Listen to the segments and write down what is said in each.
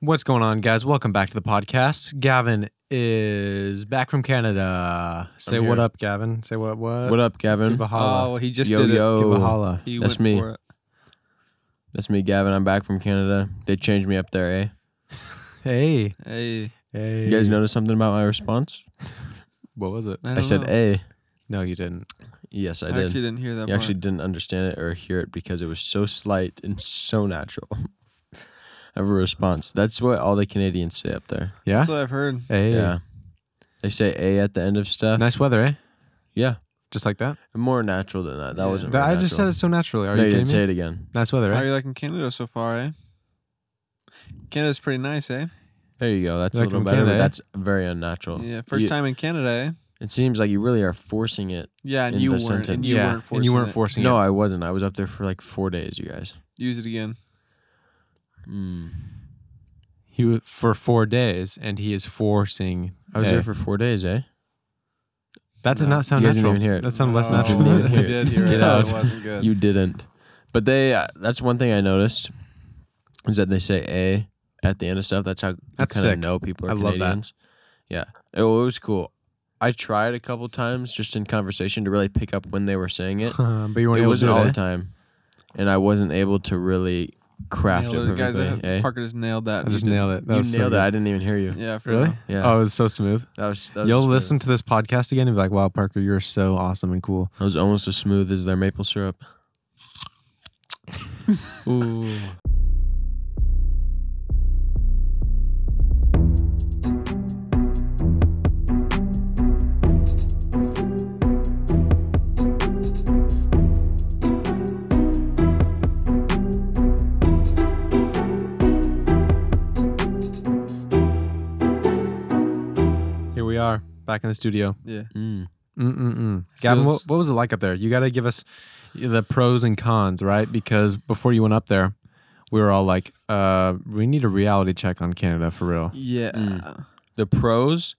What's going on, guys? Welcome back to the podcast. Gavin is back from Canada. Say what up, Gavin. Say what? What up, Gavin? Give a holla. Oh, he just Yo, did it. yo. Give a holla. He That's went me. for it. That's me, Gavin. I'm back from Canada. They changed me up there, eh? Hey. Hey, Hey. You guys notice something about my response? What was it? I I said, know. "A." No, you didn't. Yes, I I did. actually didn't hear that. You part. actually didn't understand it or hear it because it was so slight and so natural of a response. That's what all the Canadians say up there. Yeah? That's what I've heard. Hey. Yeah. They say "A" at the end of stuff. Nice weather, eh? Yeah. Just like that? More natural than that. That Yeah. wasn't very I just said natural. it so naturally. Are No, you you kidding didn't me? say it again. Nice weather, How eh? are you liking Canada so far, eh? Canada's pretty nice, eh? There you go. That's Like a little from better, Canada, but eh? that's very unnatural. Yeah, first You- time in Canada, eh? It seems like you really are forcing it. Yeah, and In you the weren't. And sentence. you Yeah, weren't forcing and you weren't it. forcing No, it. I wasn't. I was up there for like 4 days, you guys. Use it again. For 4 days, and he is forcing. I was A. there for 4 days, eh? That does No. not sound You guys natural. didn't even hear it. That sounded less No, natural. You didn't I hear it. did hear Get it. out. It wasn't good. You didn't. But that's one thing I noticed is that they say "A" at the end of stuff. That's how you That's kind of sick. know people are I love that. Canadians. Yeah. It was cool. I tried a couple times just in conversation to really pick up when they were saying it. But you weren't It able wasn't to do all it, the time. And I wasn't able to really craft Nailed it Guys, perfectly. Eh? Parker just nailed that. I just nailed it. That You was so nailed it. good. I didn't even hear you. Yeah, for Really? real. Yeah. Oh, it was so smooth. That was You'll smooth. listen to this podcast again and be like, wow, Parker, you're so awesome and cool. That was almost as smooth as their maple syrup. Ooh. Here we are, back in the studio. Yeah. Gavin, Feels- what was it like up there? You got to give us the pros and cons, right? Because before you went up there, we were all like, we need a reality check on Canada for real. Yeah. The pros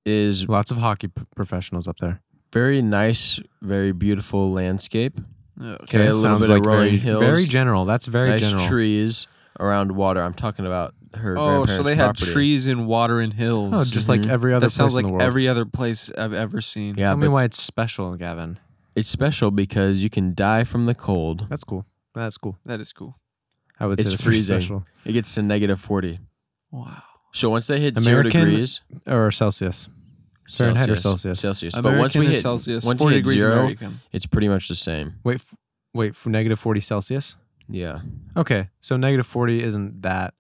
is Lots of hockey professionals up there. very nice, very beautiful landscape. Okay. a little bit of rolling hills. Very general. That's very Nice general. trees around water. I'm talking about her Oh, grandparents' so they had property. trees and water and hills. Oh, just like Mhm. every other that sounds place like in the world. every other place I've ever seen. Yeah, Tell me but why it's special, Gavin. it's special because you can die from the cold. That's cool. That's cool. That is cool. I would say It's that's pretty freezing. special. It gets to -40. Wow. So once they hit American 0 degrees Or Celsius. Fahrenheit or Celsius? Celsius. But American once we is hit Celsius. once 40 you hit degrees 0, American. it's pretty much the same. Wait, for -40 Celsius? Yeah. Okay, so -40 isn't that.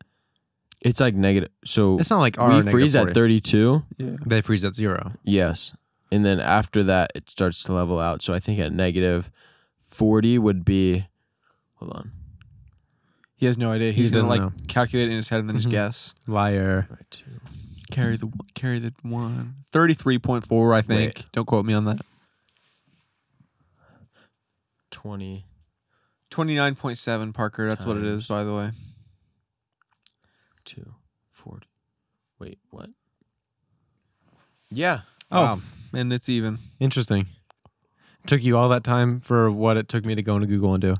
It's like negative. So It's not like our we freeze at -40. 32. Yeah. They freeze at 0. Yes. And then after that, it starts to level out. So I think at -40 would be. Hold on. He has no idea. He's He gonna doesn't like calculate it in his head and then just Mhm. guess. Liar. Right, Carry the one. 33.4, I think. Wait. Don't quote me on that. 20. 29.7, Parker. That's what it is, Times. by the way. 240. Wait, what? Yeah. Oh, Wow. And it's even. interesting. It took you all that time for what it took me to go into Google and do.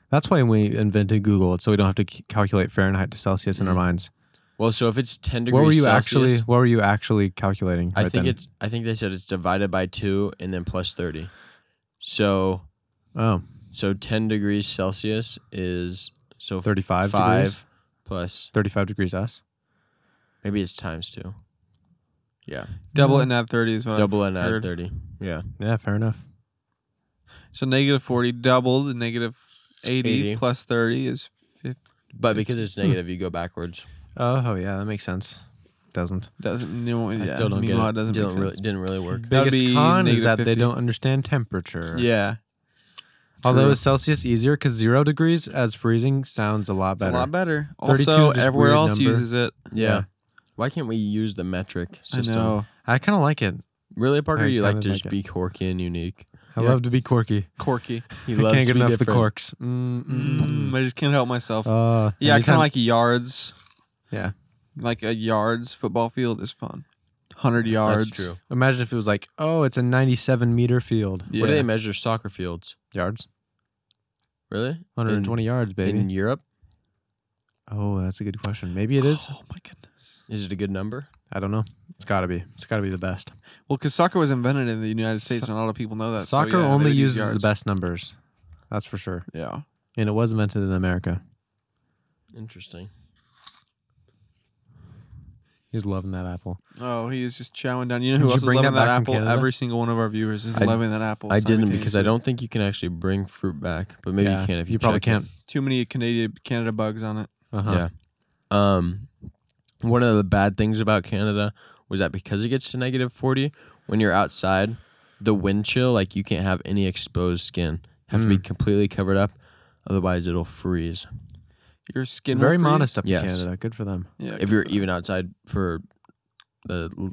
That's why we invented Google, so we don't have to calculate Fahrenheit to Celsius in our Mhm. minds. Well, so if it's 10 degrees What were you Celsius, actually calculating? I right think then? I think they said it's divided by 2 and then plus 30. So Oh, 10 degrees Celsius is 35 5 degrees? plus 35 degrees S. maybe it's times 2. Yeah. Double Mhm. it and add 30 is what Double I've and add heard. 30. Yeah. Yeah, fair enough. So -40 doubled and -80 80. plus 30 is 50. But because it's negative, you go backwards. Oh, yeah, that makes sense. Doesn't. Doesn't, you know, I still don't get meanwhile, it. It doesn't make sense. Didn't really work. That'd Biggest be con is that they -50. don't understand temperature. Yeah. Although True. is Celsius easier because 0 degrees as freezing sounds a lot It's a better. lot better. 32 Also, just everywhere weird else number. uses it. Yeah. Why can't we use the metric system? I know. I kind of like it. Really, Parker? I You like kinda to like just it. be quirky and unique. I Yeah. love to be quirky. Corky. He I loves can't to get be enough of the different. corks. I just can't help myself. Yeah, Yeah, I kind anytime- of like yards. Yeah. Like a yards football field is fun. 100 yards. That's true. Imagine if it was like, oh, it's a 97-meter field. Yeah. What do they measure soccer fields? Yards. Really? 120 yards, baby. In Europe? Oh, that's a good question. Maybe it is. Oh my goodness. Is it a good number? I don't know. It's got to be. It's got to be the best. Well, because soccer was invented in the United States, and a lot of people know that. Soccer so, yeah, they only would use uses the yards. best numbers. That's for sure. Yeah. And it was invented in America. Interesting. He's loving that apple. Oh, he is just chowing down. You know who Did you else is bring loving that that back from apple? Canada? Every single one of our viewers is I- loving that apple. I didn't because I simultaneously. don't think you can actually bring fruit back, but maybe you can if you probably check it. can't. Too many Canada bugs on it. Uh-huh. Yeah. One of the bad things about Canada was that because it gets to -40, when you're outside, the wind chill, like you can't have any exposed skin. Have to be completely covered up, otherwise it'll freeze. Your skin Very will freeze? modest up Yes. in Canada. Good for them. Yeah. If you're even outside for the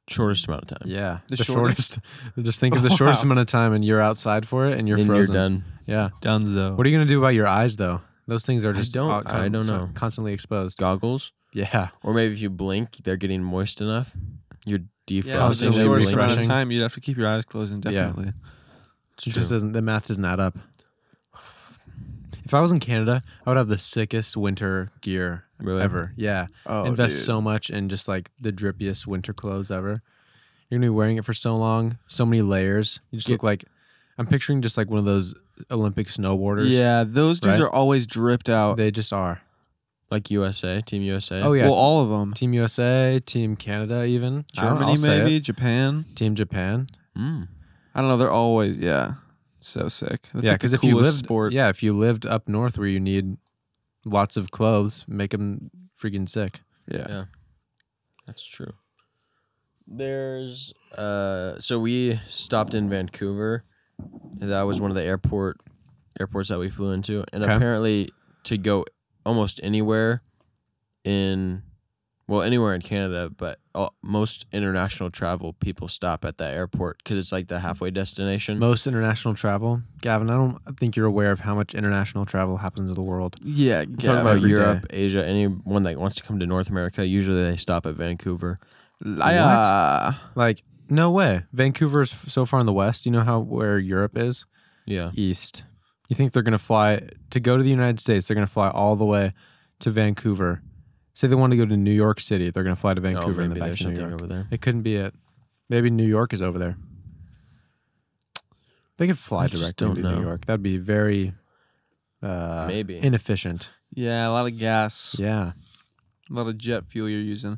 shortest amount of time. Yeah. The The shortest? shortest. Just think of the shortest Wow. amount of time and you're outside for it and you're Then frozen. you're done. Yeah. Dunzo. What are you going to do about your eyes, though? Those things are I just don't know. constantly exposed. Goggles, Yeah. or maybe if you blink, they're getting moist enough. You're Yeah, defrosting. if it's the Constantly and shortest amount of blinking. time, you'd have to keep your eyes closed indefinitely. It just doesn't, the math doesn't add up. If I was in Canada, I would have the sickest winter gear Really? ever. Yeah. Oh, Invest dude. so much in just like the drippiest winter clothes ever. You're going to be wearing it for so long, so many layers. You just look like, I'm picturing just like one of those Olympic snowboarders. Yeah, those dudes Right? are always dripped out. They just are. Like USA, Team USA. Oh, yeah. Well, all of them. Team USA, Team Canada, even. Germany, I'll say maybe. it. Japan. Team Japan. Mm. I don't know. They're always, so sick. That's Yeah, like the because if you coolest lived, sport. if you lived up north where you need lots of clothes, make them freaking sick. Yeah. Yeah. That's true. There's so we stopped in Vancouver. That was one of the airports that we flew into, and Okay. apparently to go almost anywhere in Canada, but most international travel people stop at that airport because it's like the halfway destination. Most international travel, Gavin, I don't think you're aware of how much international travel happens in the world. Yeah. I'm talking about every Europe, Asia, anyone that wants to come to North America, usually they stop at Vancouver. Like, no way. Vancouver's so far in the west. You know where Europe is? Yeah. East. You think they're going to fly to go to the United States? They're going to fly all the way to Vancouver. Say they want to go to New York City, they're going to fly to Vancouver and then maybe back there's to New something York. over there. It couldn't be it. Maybe New York is over there. They could fly I just directly don't to New know. York. That'd be very Maybe. inefficient. Yeah, a lot of gas. Yeah. A lot of jet fuel you're using.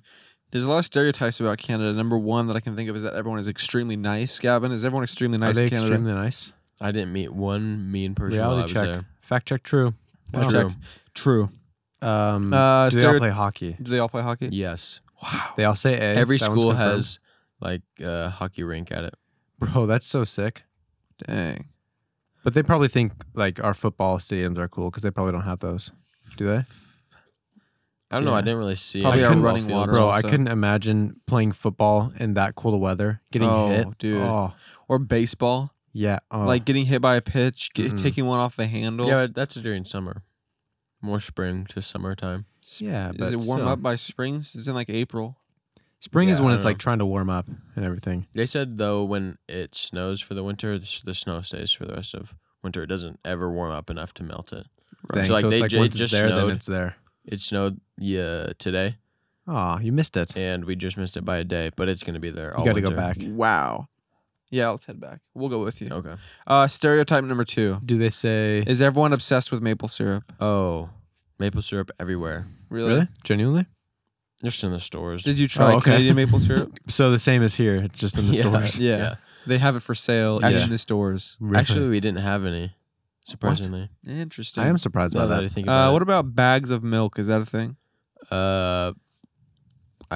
There's a lot of stereotypes about Canada. Number one that I can think of is that everyone is extremely nice. Gavin, is everyone extremely nice Are they in Canada? extremely nice? I didn't meet one mean person while I Reality was check. there. Fact check true. Fact True. check. True. Do they all stereo- play hockey? Do they all play hockey? Yes. Wow. They all say A. Every That one's school confirmed. has like a hockey rink at it. Bro, that's so sick. Dang. But they probably think like our football stadiums are cool because they probably don't have those. Do they? I don't know. Yeah. I didn't really see Probably any our football running fields. water. Bro, also. I couldn't imagine playing football in that cold of weather, getting Oh, hit. dude. Oh, Or baseball. yeah. Oh. Like getting hit by a pitch, Mm-mm. taking one off the handle. Yeah, but that's during summer. More spring to summertime. yeah, Is but it warm still. up by springs? It's in like April. Spring is Yeah, when I it's don't like trying to warm up and everything. They said though when it snows for the winter, the snow stays for the rest of winter. It doesn't ever warm up enough to melt it. Dang, So, like, so they it's like ju- once it it's just there, then snowed. it's there. It snowed today, Oh, you missed it. and we just missed it by a day, but it's going to be there all You got to go winter. back. Wow. Yeah, let's head back. We'll go with you. Okay. Stereotype number 2. Do they say Is everyone obsessed with maple syrup? Oh, maple syrup everywhere. really? Genuinely? Just in the stores. Did you try okay. Canadian maple syrup? So the same as here. It's just in the Yeah. stores. Yeah. They have it for sale Actually- in the stores. Really? Actually, we didn't have any. Surprisingly. Interesting. I am surprised by Now that I that. think about What it. about bags of milk? Is that a thing? I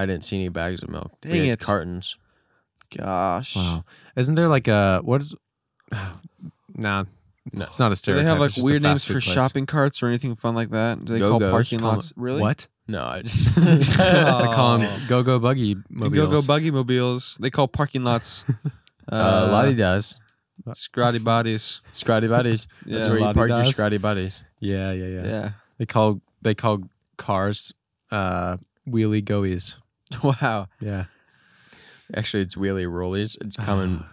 didn't see any bags of milk. Dang We had it. cartons. Gosh. Wow. Isn't there like a what is Nah. No. It's not a Do stereotype. they have like it's just a weird names fast food for place. shopping carts or anything fun like that? Do they call Go-Go's. parking Call lots? Really? What? No, I just. They call them Oh. go-go buggy mobiles. Go buggy mobiles. They call parking lots. Lottie does. Scotty bodies. Scratty buddies. That's Yeah. where you Lottie park your does? scratty buddies. Yeah, yeah, yeah. Yeah. They call cars wheelie goies. Wow. Yeah. Actually, it's wheelie rollies. It's common.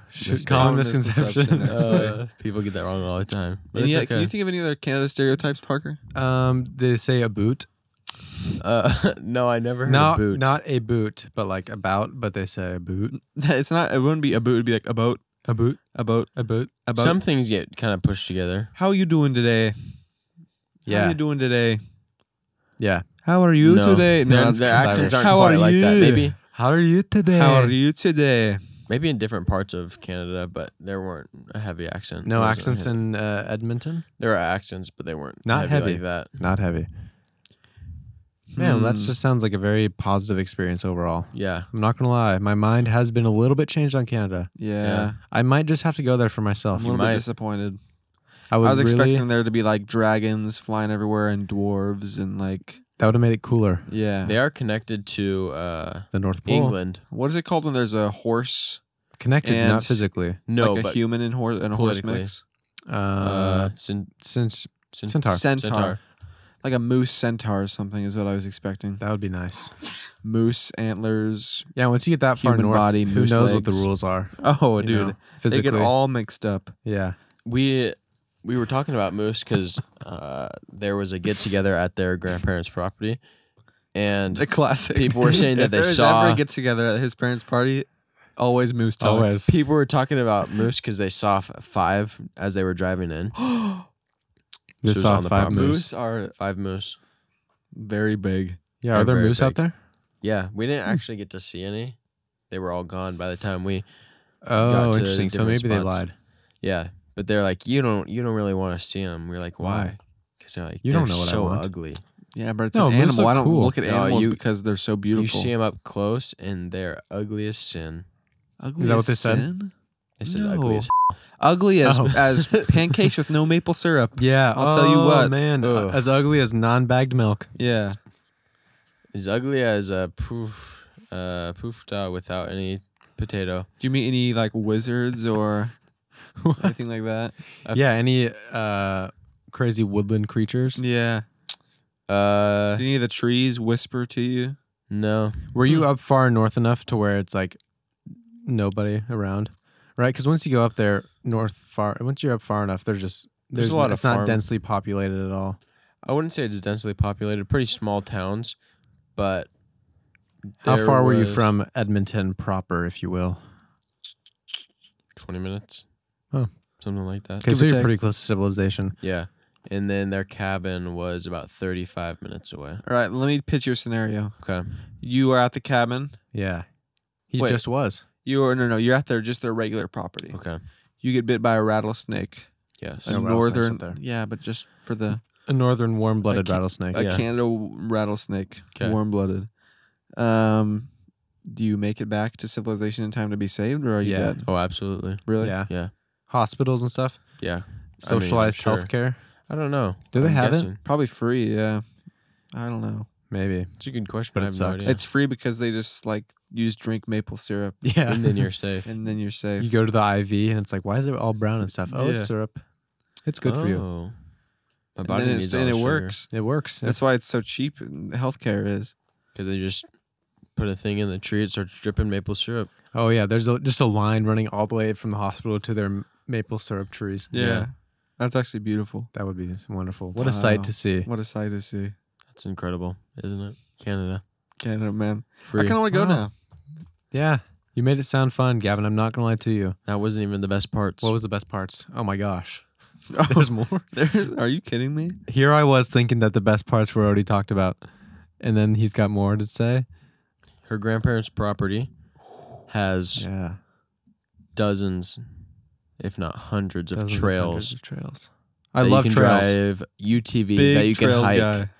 Common misconception, misconception. actually. People get that wrong all the time. But Any, it's Can you okay. think of any other Canada stereotypes, Parker? They say a boot. No, I never heard Not of boot. not a boot, but like about. But they say a boot. It's not. It wouldn't be a boot. It'd be like a boat. A boot. A boat. A boot. About. Some things get kind of pushed together. How you doing today? How Yeah. you doing today? Yeah. How are you No. today? Their that's accents aren't How quite are like that. you? How are you today? How are you today? Maybe in different parts of Canada, but there weren't a heavy accent. No There wasn't accents heavy. in Edmonton. There were accents, but they weren't Not heavy. like that. Not heavy. Man, that just sounds like a very positive experience overall. Yeah. I'm not gonna lie, my mind has been a little bit changed on Canada. Yeah. I might just have to go there for myself. I'm a little might. bit disappointed. I I was really, expecting there to be like dragons flying everywhere and dwarves and like that would have made it cooler. yeah. They are connected to The North Pole. England. What is it called when there's a horse, Connected, And- not physically. No, like a but human and horse and a horse politically. mix? Since Centaur. Centaur. Like a moose centaur or something is what I was expecting. that would be nice. Moose antlers. Yeah, once you get that far Human north, body, who moose knows what the legs. rules are? Oh, you dude, know, they physically. get all mixed up. Yeah. We were talking about moose because there was a get together at their grandparents' property, and The classic. People were saying that If they there's saw- ever a get together at his parents' party. Always moose talk. Always. people were talking about moose because they saw 5 as they were driving in. They So it was saw on the 5 property. moose. Moose are 5 moose. very big. Yeah, They're are there very moose out big. there? Yeah, we didn't actually get to see any. They were all gone by the time we. Oh, Got to interesting. So different maybe they spots. lied. Yeah, but they're like, you don't really want to see them. We're like, why? Why? Because they're like, You they're don't know what I so want. ugly. Yeah, but it's No, an moose animal. look I don't cool. look at No, animals you- because they're so beautiful. You see them up close, and they're ugly as sin. Ugly Is that what as they said? sin? They said No. ugly as. Ugly as Oh. as pancakes with no maple syrup. Yeah, I'll tell you what. man, Ugh. as ugly as non-bagged milk. Yeah. As ugly as a poofda without any potato. Do you meet any like wizards or anything like that? Yeah, any crazy woodland creatures? Yeah. Do any of the trees whisper to you? No. Were you up far north enough to where it's like nobody around, right? Because once you go up there once you're up far enough, there's a lot of It's not farm- densely populated at all. I wouldn't say it's densely populated. Pretty small towns, but. How there far were you was from Edmonton proper, if you will? 20 minutes. Oh. Something like that. Okay, Give so or you're take. pretty close to civilization. Yeah. And then their cabin was about 35 minutes away. All right, let me pitch you a scenario. Okay. You are at the cabin. Yeah, he Wait. just was. You are no, you're at their regular property. Okay. You get bit by a rattlesnake. Yes. A No rattlesnakes northern, up there. yeah, but just for the A northern warm-blooded A ca- rattlesnake. a Yeah. Canada rattlesnake, 'Kay. warm-blooded. Do you make it back to civilization in time to be saved, or are you Yeah. dead? Oh, absolutely. Really? Yeah, Yeah. Hospitals and stuff. Yeah. Socialized sure. healthcare. I don't know. Do they I'm have it? guessing. Probably free. Yeah. I don't know. Maybe. It's a good question. But I it have no sucks. idea. It's free because they just like you just drink maple syrup Yeah. And then you're safe. and then you're safe. You go to the IV and it's like, why is it all brown and stuff? Oh, Yeah. it's syrup. It's good for you. Oh. My and body then needs and all it the sugar. works. It works. That's why it's so cheap. Healthcare is. Because they just put a thing in the tree, it starts dripping maple syrup. Oh yeah, there's just a line running all the way from the hospital to their maple syrup trees. Yeah. That's actually beautiful. That would be wonderful. What a sight Wow. to see. What a sight to see. That's incredible, isn't it? Canada. Canada, man. Free. I kind of want to go Wow. now. Yeah, you made it sound fun, Gavin. I'm not gonna lie to you. That wasn't even the best parts. What was the best parts? Oh my gosh, there's more. Are you kidding me? Here I was thinking that the best parts were already talked about, and then he's got more to say. Her grandparents' property has Yeah, dozens, if not hundreds, of Dozens trails. hundreds of trails. I that love you can trails. drive UTVs Big that you can trails hike. guy.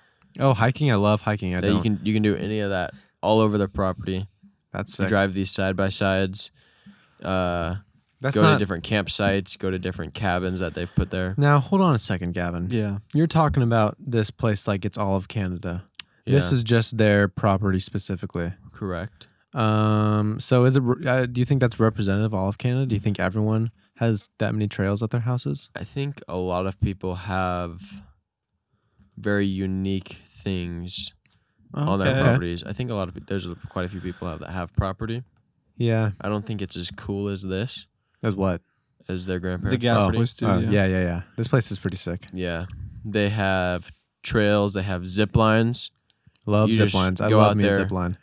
Oh, hiking! I love hiking. I That don't. you can do any of that all over the property. That's You sick. drive these side by sides. That's Go not. to different campsites. Go to different cabins that they've put there. Now hold on a second, Gavin. Yeah. You're talking about this place like it's all of Canada. Yeah, This is just their property specifically. correct. So is it? Do you think that's representative of all of Canada? Do you think everyone has that many trails at their houses? I think a lot of people have very unique things on their Okay. properties. I think there's quite a few people that have property. Yeah. I don't think it's as cool as this, As what? as their grandparents' The gas property. place too. Oh, yeah. yeah. This place is pretty sick. Yeah. They have trails. They have zip lines. Love You zip just lines. I go love out me a there. zip line.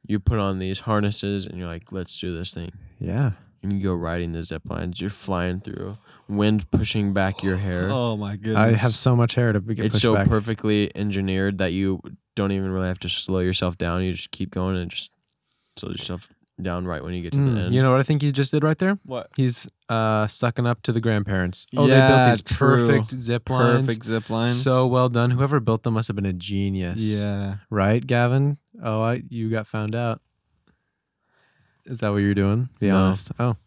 You put on these harnesses and you're like, let's do this thing. Yeah. And you go riding the zip lines. You're flying through, wind pushing back your hair. Oh my goodness. I have so much hair to get It's pushed so back. perfectly engineered that you don't even really have to slow yourself down. You just keep going and just slow yourself down right when you get to the end. You know what I think he just did right there? What? He's sucking up to the grandparents. Oh, Yeah, they built these true. perfect zip lines. Perfect zip lines. So well done. Whoever built them must have been a genius. yeah. Right, Gavin? Oh, you got found out. Is that what you're doing? Be No. honest. Oh,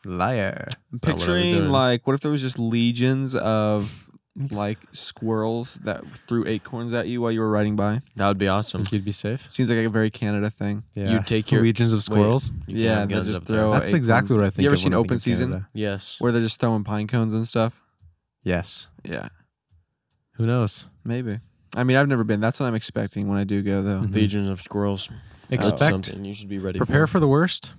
liar. I'm Not what I was picturing doing. like, what if there was just legions of like squirrels that threw acorns at you while you were riding by? That would be awesome. Think you'd be safe? Seems like a very Canada thing. Yeah. You take your legions of squirrels. You can't Yeah, have they guns just up there. throw That's exactly acorns. what I think. You ever of seen when I think Open of Season? Canada. Yes. Where they're just throwing pine cones and stuff. Yes. Yeah, Who knows? maybe. I mean, I've never been. That's what I'm expecting when I do go, though. Mhm. Legions of squirrels. That's Expect. something you should be ready Prepare for. for the worst,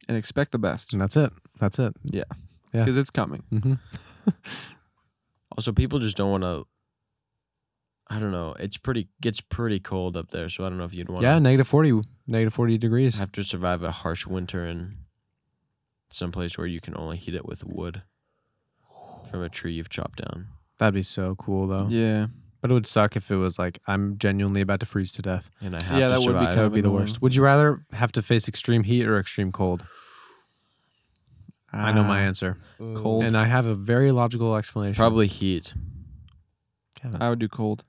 And expect the best and that's it. That's it. Yeah. because it's coming. Mm-hmm. Also, people just don't want to. I don't know. Gets pretty cold up there, so I don't know if you'd want Yeah, to negative 40 degrees. have to survive a harsh winter in some place where you can only heat it with wood from a tree you've chopped down. That'd be so cool, though. Yeah. But it would suck if it was like I'm genuinely about to freeze to death. And I have Yeah, to that would be survive. That would be the annoying. worst. Would you rather have to face extreme heat or extreme cold? I know my answer, Cold. and I have a very logical explanation. Probably heat. Gavin. I would do cold.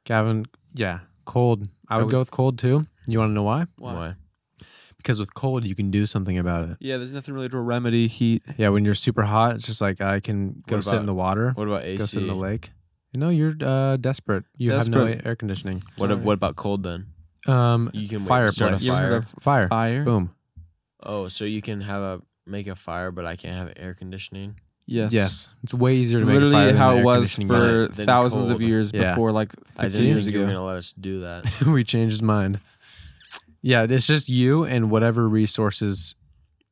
Gavin, yeah, cold. I would would- go with cold too. You want to know why? Why? Because with cold, you can do something about it. Yeah, there's nothing really to remedy heat. Yeah, when you're super hot, it's just like I can go What sit in about the water, What about go sit in the AC? lake. You know, you're desperate. You have Desperate. no air conditioning. Sorry. What about cold then? You can wait, fireplace. start a You ever heard fire. of Fire. fire? Boom. Oh, so you can make a fire, but I can't have air conditioning. Yes. Yes, it's way easier to make a Literally fire than how an it air was conditioning for unit. Then thousands of cold. years Yeah. before, like I 50 didn't years think you were ago. gonna let us do that. We changed his mind. Yeah, it's just you and whatever resources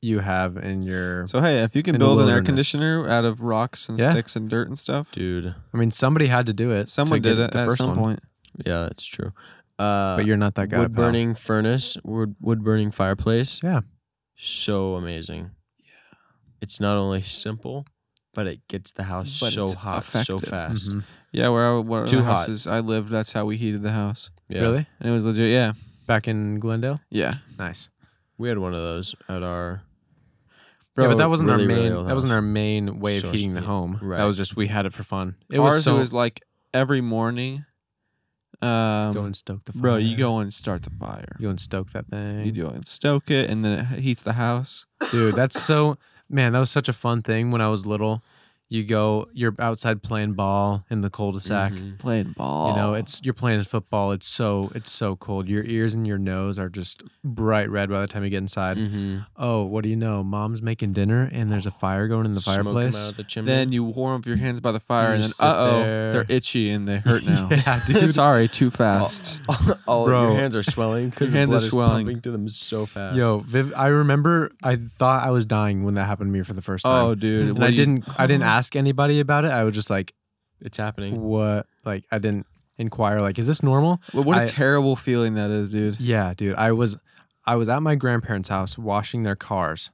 you have in your. So hey, if you can In the build an air wilderness. conditioner out of rocks and Yeah. sticks and dirt and stuff, Dude. I mean, somebody had to do it. someone to did get it the at first some one. point. Yeah, that's true. But you're not that guy. wood pal. burning furnace, wood burning fireplace. Yeah. So amazing. Yeah. It's not only simple, but it gets the house But so it's hot so effective. fast. Mhm. Yeah, where Too the hot. houses I lived, that's how we heated the house, Yeah. Really? and it was legit. Yeah, Back in Glendale? yeah, Nice. We had one of those at our bro. yeah, but that wasn't really, our really main. old That wasn't house. our main way of Source heating the heat. home. Right. That was just we had it for fun. It ours. was so. It was like every morning. Go and stoke the fire. Bro, you go and start the fire. You go and stoke that thing. You go and stoke it, and then it heats the house. Dude, that's so. Man, that was such a fun thing when I was little. You go, you're outside playing ball in the cul-de-sac. Mhm. Playing ball. You know, you're playing football. It's so cold. Your ears and your nose are just bright red by the time you get inside. Mhm. Oh, what do you know? Mom's making dinner and there's a fire going in the Smoke 'em fireplace. out of the chimney. Then you warm up your hands by the fire, You and then just sit there. they're itchy and they hurt now. Yeah, dude. Sorry, too fast. all Bro. your hands are swelling because Your hands blood are is swelling. pumping to them so fast. Yo, Viv, I remember I thought I was dying when that happened to me for the first time. Oh, dude. and I didn't ask anybody about it. I was just like, it's happening. what? Like, I didn't inquire, like, is this normal? Well, what a I- terrible feeling that is, dude. Yeah, dude. I was at my grandparents' house washing their cars,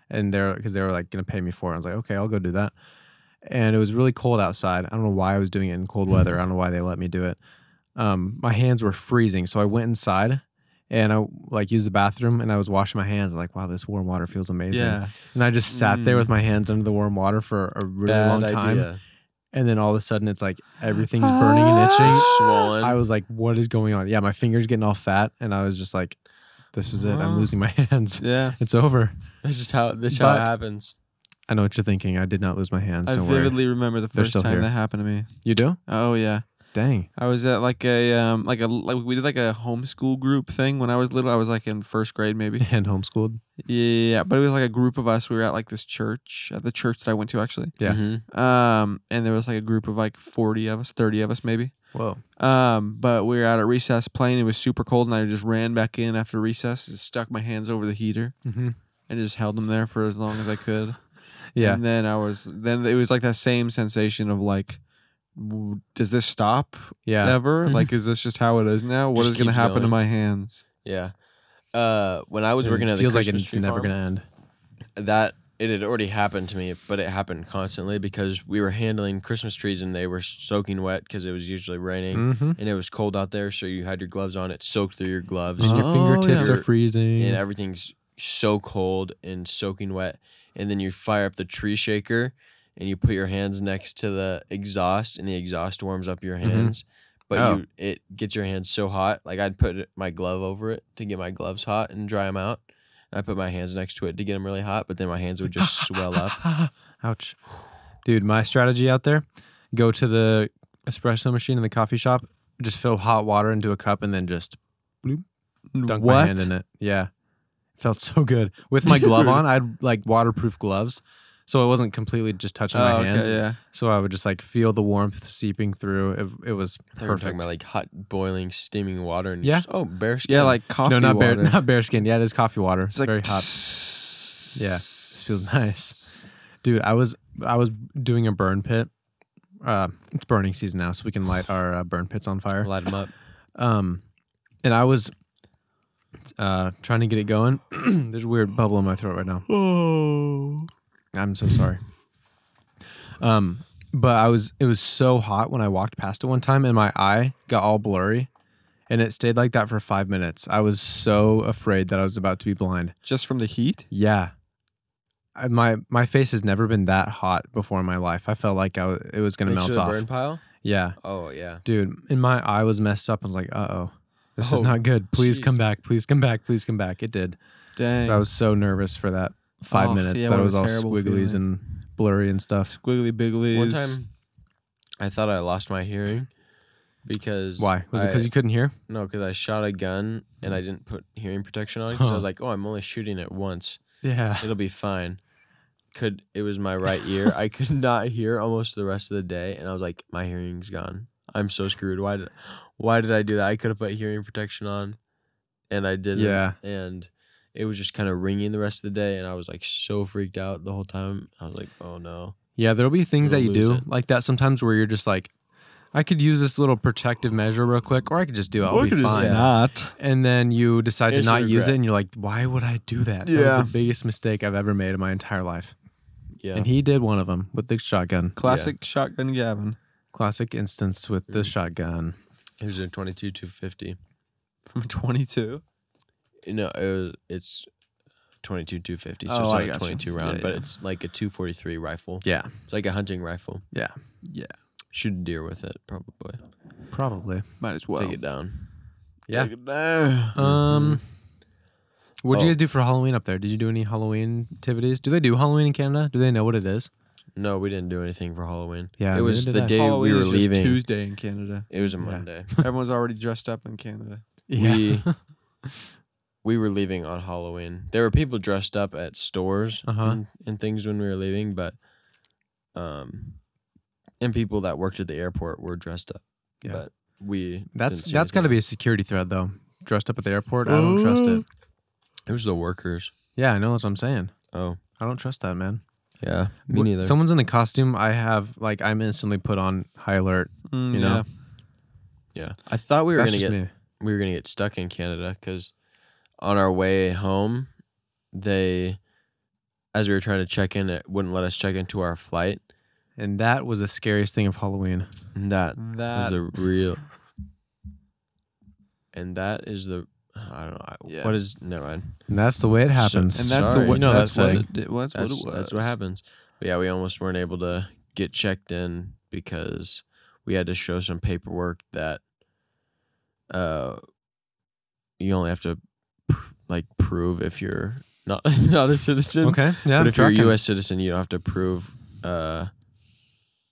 and because they were like gonna pay me for it. I was like, okay, I'll go do that. And it was really cold outside. I don't know why I was doing it in cold weather. I don't know why they let me do it. My hands were freezing, so I went inside and I like used the bathroom and I was washing my hands. Like, wow, this warm water feels amazing. And I just sat there with my hands under the warm water for a really long time. idea. And then all of a sudden, it's like everything's burning and itching. Swollen. I was like, what is going on? Yeah, my fingers getting all fat, and I was just like, this is it. I'm losing my hands. Yeah. It's over. This is how it But- happens. I know what you're thinking. I did not lose my hands. I Don't worry. vividly remember the They're first still time here. that happened to me. You do? Oh, yeah. Dang. I was at like we did like a homeschool group thing when I was little. I was like in first grade maybe. And homeschooled. Yeah, but it was like a group of us. We were at like this church, at the church that I went to actually. Yeah. Mhm. And there was like a group of like 40 of us, 30 of us maybe. Whoa. But we were out at recess playing. It was super cold, and I just ran back in after recess. Just stuck my hands over the heater Mm-hmm. and just held them there for as long as I could. Yeah. And then it was like that same sensation of like, does this stop Yeah. ever? Like, is this just how it is now? What Just is going to keeps happen to going. my hands? Yeah. When I was working It at the feels like Christmas it's tree never farm, gonna end. that it had already happened to me, but it happened constantly because we were handling Christmas trees and they were soaking wet because it was usually raining Mm-hmm. and it was cold out there. So you had your gloves on, it soaked through your gloves, And your Oh, fingertips yeah. are freezing. and everything's so cold and soaking wet. And then you fire up the tree shaker and you put your hands next to the exhaust, and the exhaust warms up your hands. But Oh. it gets your hands so hot. Like I'd put my glove over it to get my gloves hot and dry them out. I put my hands next to it to get them really hot, but then my hands would just swell up. Ouch. Dude, my strategy out there, go to the espresso machine in the coffee shop, just fill hot water into a cup and then just bloop, dunk my hand in it. Yeah. Felt so good. With my glove on, I had like waterproof gloves. So it wasn't completely just touching my hands. Okay, yeah. So I would just like feel the warmth seeping through. It was They were talking perfect. about like hot, boiling, steaming water, and Yeah. bear skin. Yeah, like coffee No, not water. bear skin. Yeah, it is coffee water. It's like very hot. Yeah, it feels nice. Dude, I was doing a burn pit. It's burning season now, so we can light our burn pits on fire. light them up. And I was trying to get it going. There's a weird bubble in my throat right now. Oh. I'm so sorry. But it was so hot when I walked past it one time, and my eye got all blurry, and it stayed like that for 5 minutes. I was so afraid that I was about to be blind. Just from the heat? Yeah. My face has never been that hot before in my life. I felt like it was going to Next melt to the off. burn pile. Yeah. Oh yeah. Dude, and my eye was messed up. I was like, uh-oh. This is Oh, not good. Please come jeez. back. Please come back. Please come back. It did. Dang. But I was so nervous for that 5 Oh, minutes yeah, that what it a was all terrible squigglies feeling. and blurry and stuff. Squiggly bigglies. One time, I thought I lost my hearing because Why? Was it because you couldn't hear? No, because I shot a gun and I didn't put hearing protection on because I was Huh. like, oh, I'm only shooting it once. Yeah. It'll be fine. It was my right ear. I could not hear almost the rest of the day, and I was like, my hearing's gone. I'm so screwed. Why did I do that? I could have put hearing protection on, and I didn't. Yeah. And it was just kind of ringing the rest of the day, and I was like so freaked out the whole time. I was like, oh no. Yeah, there'll be things that You'll you lose do it. like that sometimes where you're just like, I could use this little protective measure real quick, or I could just do it. I'll be fine. not. And then you decide to It's not use regret. it, and you're like, why would I do that? That Yeah. was the biggest mistake I've ever made in my entire life. Yeah. And he did one of them with the shotgun. Classic shotgun Gavin. Classic instance with the shotgun. It was a 22-250. From 22. No, it's 22-250, so Oh, it's I not a gotcha. 22 round, Yeah, but yeah. it's like a 243 rifle. Yeah. It's like a hunting rifle. Yeah. Shoot a deer with it, probably. Probably. Might as well. Take it down. Yeah. Take it down. What'd you Oh. guys do for Halloween up there? Did you do any Halloween activities? Do they do Halloween in Canada? Do they know what it is? No, we didn't do anything for Halloween. Yeah, it was neither the did I. day Halloween we were is just leaving. Tuesday in Canada. It was a Yeah. Monday. Everyone's already dressed up in Canada. We were leaving on Halloween. There were people dressed up at stores Uh-huh. and things when we were leaving, but and people that worked at the airport were dressed up. Yeah. But we That's didn't see got to anything. be a security threat though. Dressed up at the airport, I don't trust it. It was the workers. Yeah, I know that's what I'm saying. Oh, I don't trust that, man. yeah. Me When neither. Someone's in a costume, I'm instantly put on high alert. You know? Yeah. I thought we were That's gonna just get me. we were gonna get stuck in Canada because on our way home, as we were trying to check in, it wouldn't let us check into our flight. And that was the scariest thing of Halloween. And that was That. the real. And that is the. I don't know. Yeah. What is. Never mind. And that's the way it happens. And that's Sorry. what You know that's that what saying. it did. Well, that's what it was. That's what happens. But yeah, we almost weren't able to get checked in because we had to show some paperwork that you only have to prove if you're not not a citizen. Okay. Yeah. But I'm if you're a tracking. U.S. citizen, you don't have to prove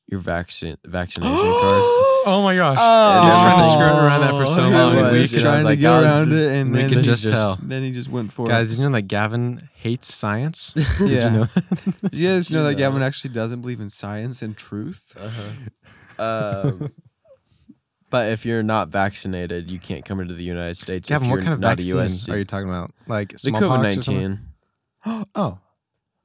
your vaccination card. Oh my gosh. Oh. You're trying to skirt around that for so Yeah, long. it was. We He's And I trying was to like, get "Oh, around it, and we then can he just tell. Then he just went for Guys, did you know that Gavin hates science? it. Did you know that? Did you guys know You that know. Gavin actually doesn't believe in science and truth? Uh-huh. But if you're not vaccinated, you can't come into the United States. Gavin, if what you're kind of not vaccine a US are you talking about? Like The smallpox or something? COVID-19. Oh,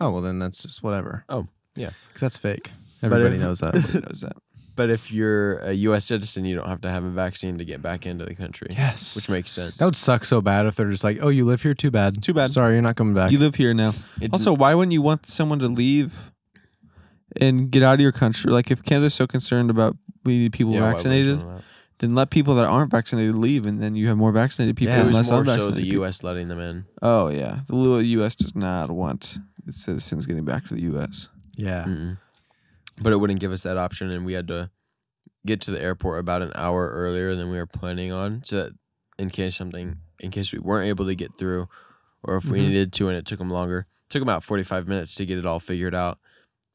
well then that's just whatever. Oh, yeah. Because that's fake. Everybody if- knows that. Everybody knows that. But if you're a U.S. citizen, you don't have to have a vaccine to get back into the country. Yes. Which makes sense. That would suck so bad if they're just like, oh, you live here? Too bad. Too bad. Sorry, you're not coming back. You live here now. Also, why wouldn't you want someone to leave and get out of your country? Like, if Canada's so concerned about we need people Yeah, why wouldn't you vaccinated, want that? then let people that aren't vaccinated leave, and then you have more vaccinated people Yeah, It and was less more so unvaccinated the people. U.S. letting them in. Oh, yeah. The U.S. does not want its citizens getting back to the U.S. Yeah. Mm-mm. But it wouldn't give us that option, and we had to get to the airport about an hour earlier than we were planning on, so that in case we weren't able to get through, or if we Mhm. needed to and it took them longer. It took about 45 minutes to get it all figured out,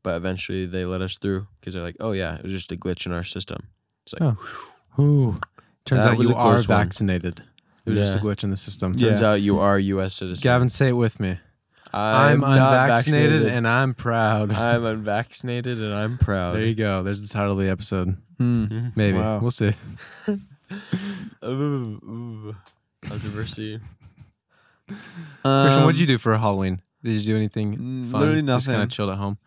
but eventually they let us through because they're like, oh yeah, it was just a glitch in our system. It's like, Oh. Ooh. Turns That out was you a are close one. vaccinated. It was just a Yeah. glitch in the system. Yeah. turns out you are a U.S. citizen. Gavin, say it with me. I'm I'm not unvaccinated vaccinated. and I'm proud. I'm unvaccinated and I'm proud. There you go. There's the title of the episode. Hmm. Maybe. Wow. We'll see. Ooh. Controversy. Christian, what'd you do for Halloween? Did you do anything fun? Literally Just kind nothing. of chilled at home.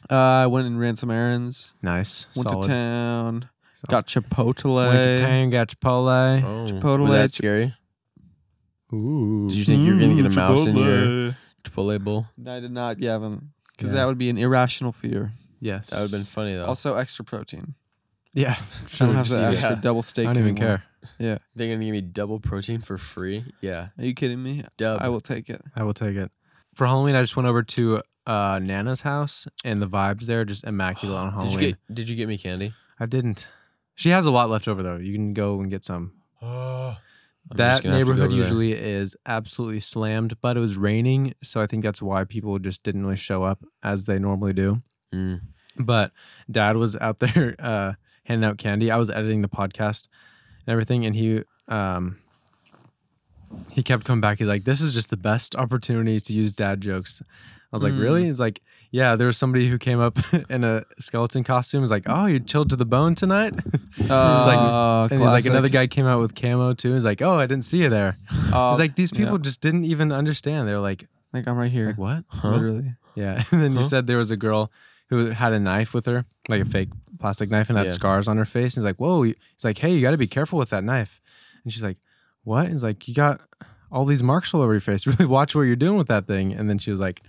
I went and ran some errands. Nice. Went Solid. to town. Got Chipotle. Went to town, got Chipotle. Oh, Chipotle. was that scary? Ooh. Did you think you were gonna get a mouse in your Chipotle. Chipotle bowl? No, I did not, Gavin. Because Yeah. that would be an irrational fear. Yes. That would have been funny though. Also, extra protein. Yeah. I don't have just to eat ask it. for double steak. I don't even anymore. care. Yeah. They're gonna give me double protein for free. Yeah, Are you kidding me? dub. I will take it. I will take it. For Halloween, I just went over to Nana's house, and the vibes there are just immaculate on Halloween. Did you get me candy? I didn't. She has a lot left over though. You can go and get some. Oh, That neighborhood usually is absolutely slammed, but it was raining, so I think that's why people just didn't really show up as they normally do. Mm. But Dad was out there handing out candy. I was editing the podcast and everything, and he kept coming back. He's like, "This is just the best opportunity to use dad jokes." I was like, "Really?" He's like, "Yeah." There was somebody who came up in a skeleton costume. He's like, "Oh, you chilled to the bone tonight." He's like, and he's like, another guy came out with camo too. He's like, "Oh, I didn't see you there." He's like, these people just didn't even understand. They're like, like I'm right here. "Like what?" Huh? Literally. Yeah. And then he said there was a girl who had a knife with her, like a fake plastic knife, and had Yeah. scars on her face. He's like, "Whoa." He's like, "Hey, you got to be careful with that knife." And she's like, "What?" He's like, "You got all these marks all over your face. Really watch what you're doing with that thing." And then she was like,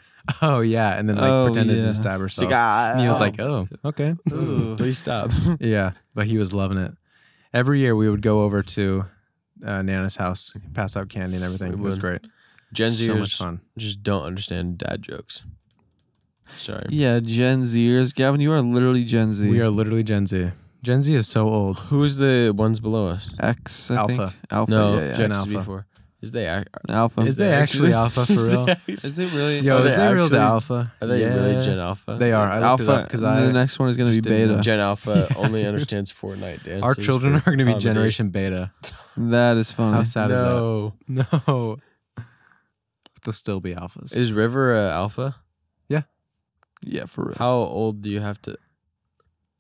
"Oh, yeah." And then like pretended to stab herself. And he was like, "Oh, okay." Ooh. Please stop. Yeah. But he was loving it. Every year we would go over to Nana's house, pass out candy and everything. We It was would. great. Gen So much Zers fun. just don't understand dad jokes. Sorry. Yeah, Gen Zers. Gavin, you are literally Gen Z. We are literally Gen Z. Gen Z is so old. Who's the ones below us? X, I Alpha. think. Alpha. No, yeah, yeah. Gen X Alpha. before. Is they Alpha. Is they actually alpha for real? Is it really? Yo, Are is they they real to actually- alpha? Are they really Gen Alpha? They are. I looked it Alpha. up because and I the next one is going to just be didn't know. beta. Gen Alpha Yeah. only understands Fortnite dances. our children are for going to be comedy. Generation Beta. That is funny. How sad No. is that? No. But they'll still be alphas. Is River Alpha? Yeah, for real. How old do you have to?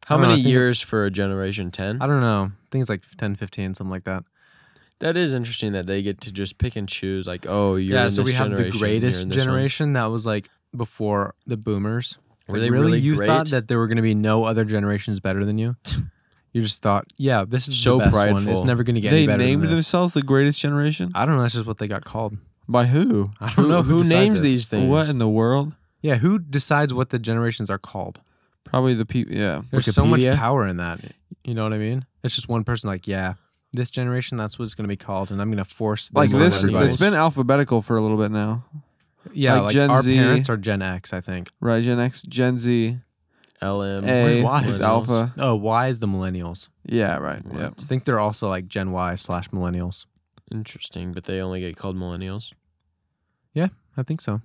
How I don't know, I many think years for a generation? 10? I don't know. I think it's like 10, 15, something like that. That is interesting that they get to just pick and choose. Like, oh, you're Yeah, in so this we have the generation, you're greatest in this one. generation that was like before the boomers. Were Like, they really You great? thought that there were going to be no other generations better than you? You just thought, yeah, this is So the best one. It's prideful. never going to get any They better named than this. themselves the greatest generation? I don't know. That's just what they got called. By who? I don't know Who decides names it. these things? What in the world? Yeah, who decides what the generations are called? Probably the people. Yeah. There's so much Wikipedia? power in that. You know what I mean? It's just one person like, yeah, this generation, that's what it's going to be called, and I'm going to force Like on this, everybody. it's been alphabetical for a little bit now. Yeah, like like Gen our Z. parents are Gen X, I think. Right? Gen X, Gen Z, LM. A Where's Y? is Millennials. Alpha. Oh, Y is the millennials. Yeah, right. Yeah. I think they're also like Gen Y / millennials. Interesting, but they only get called millennials. I think so.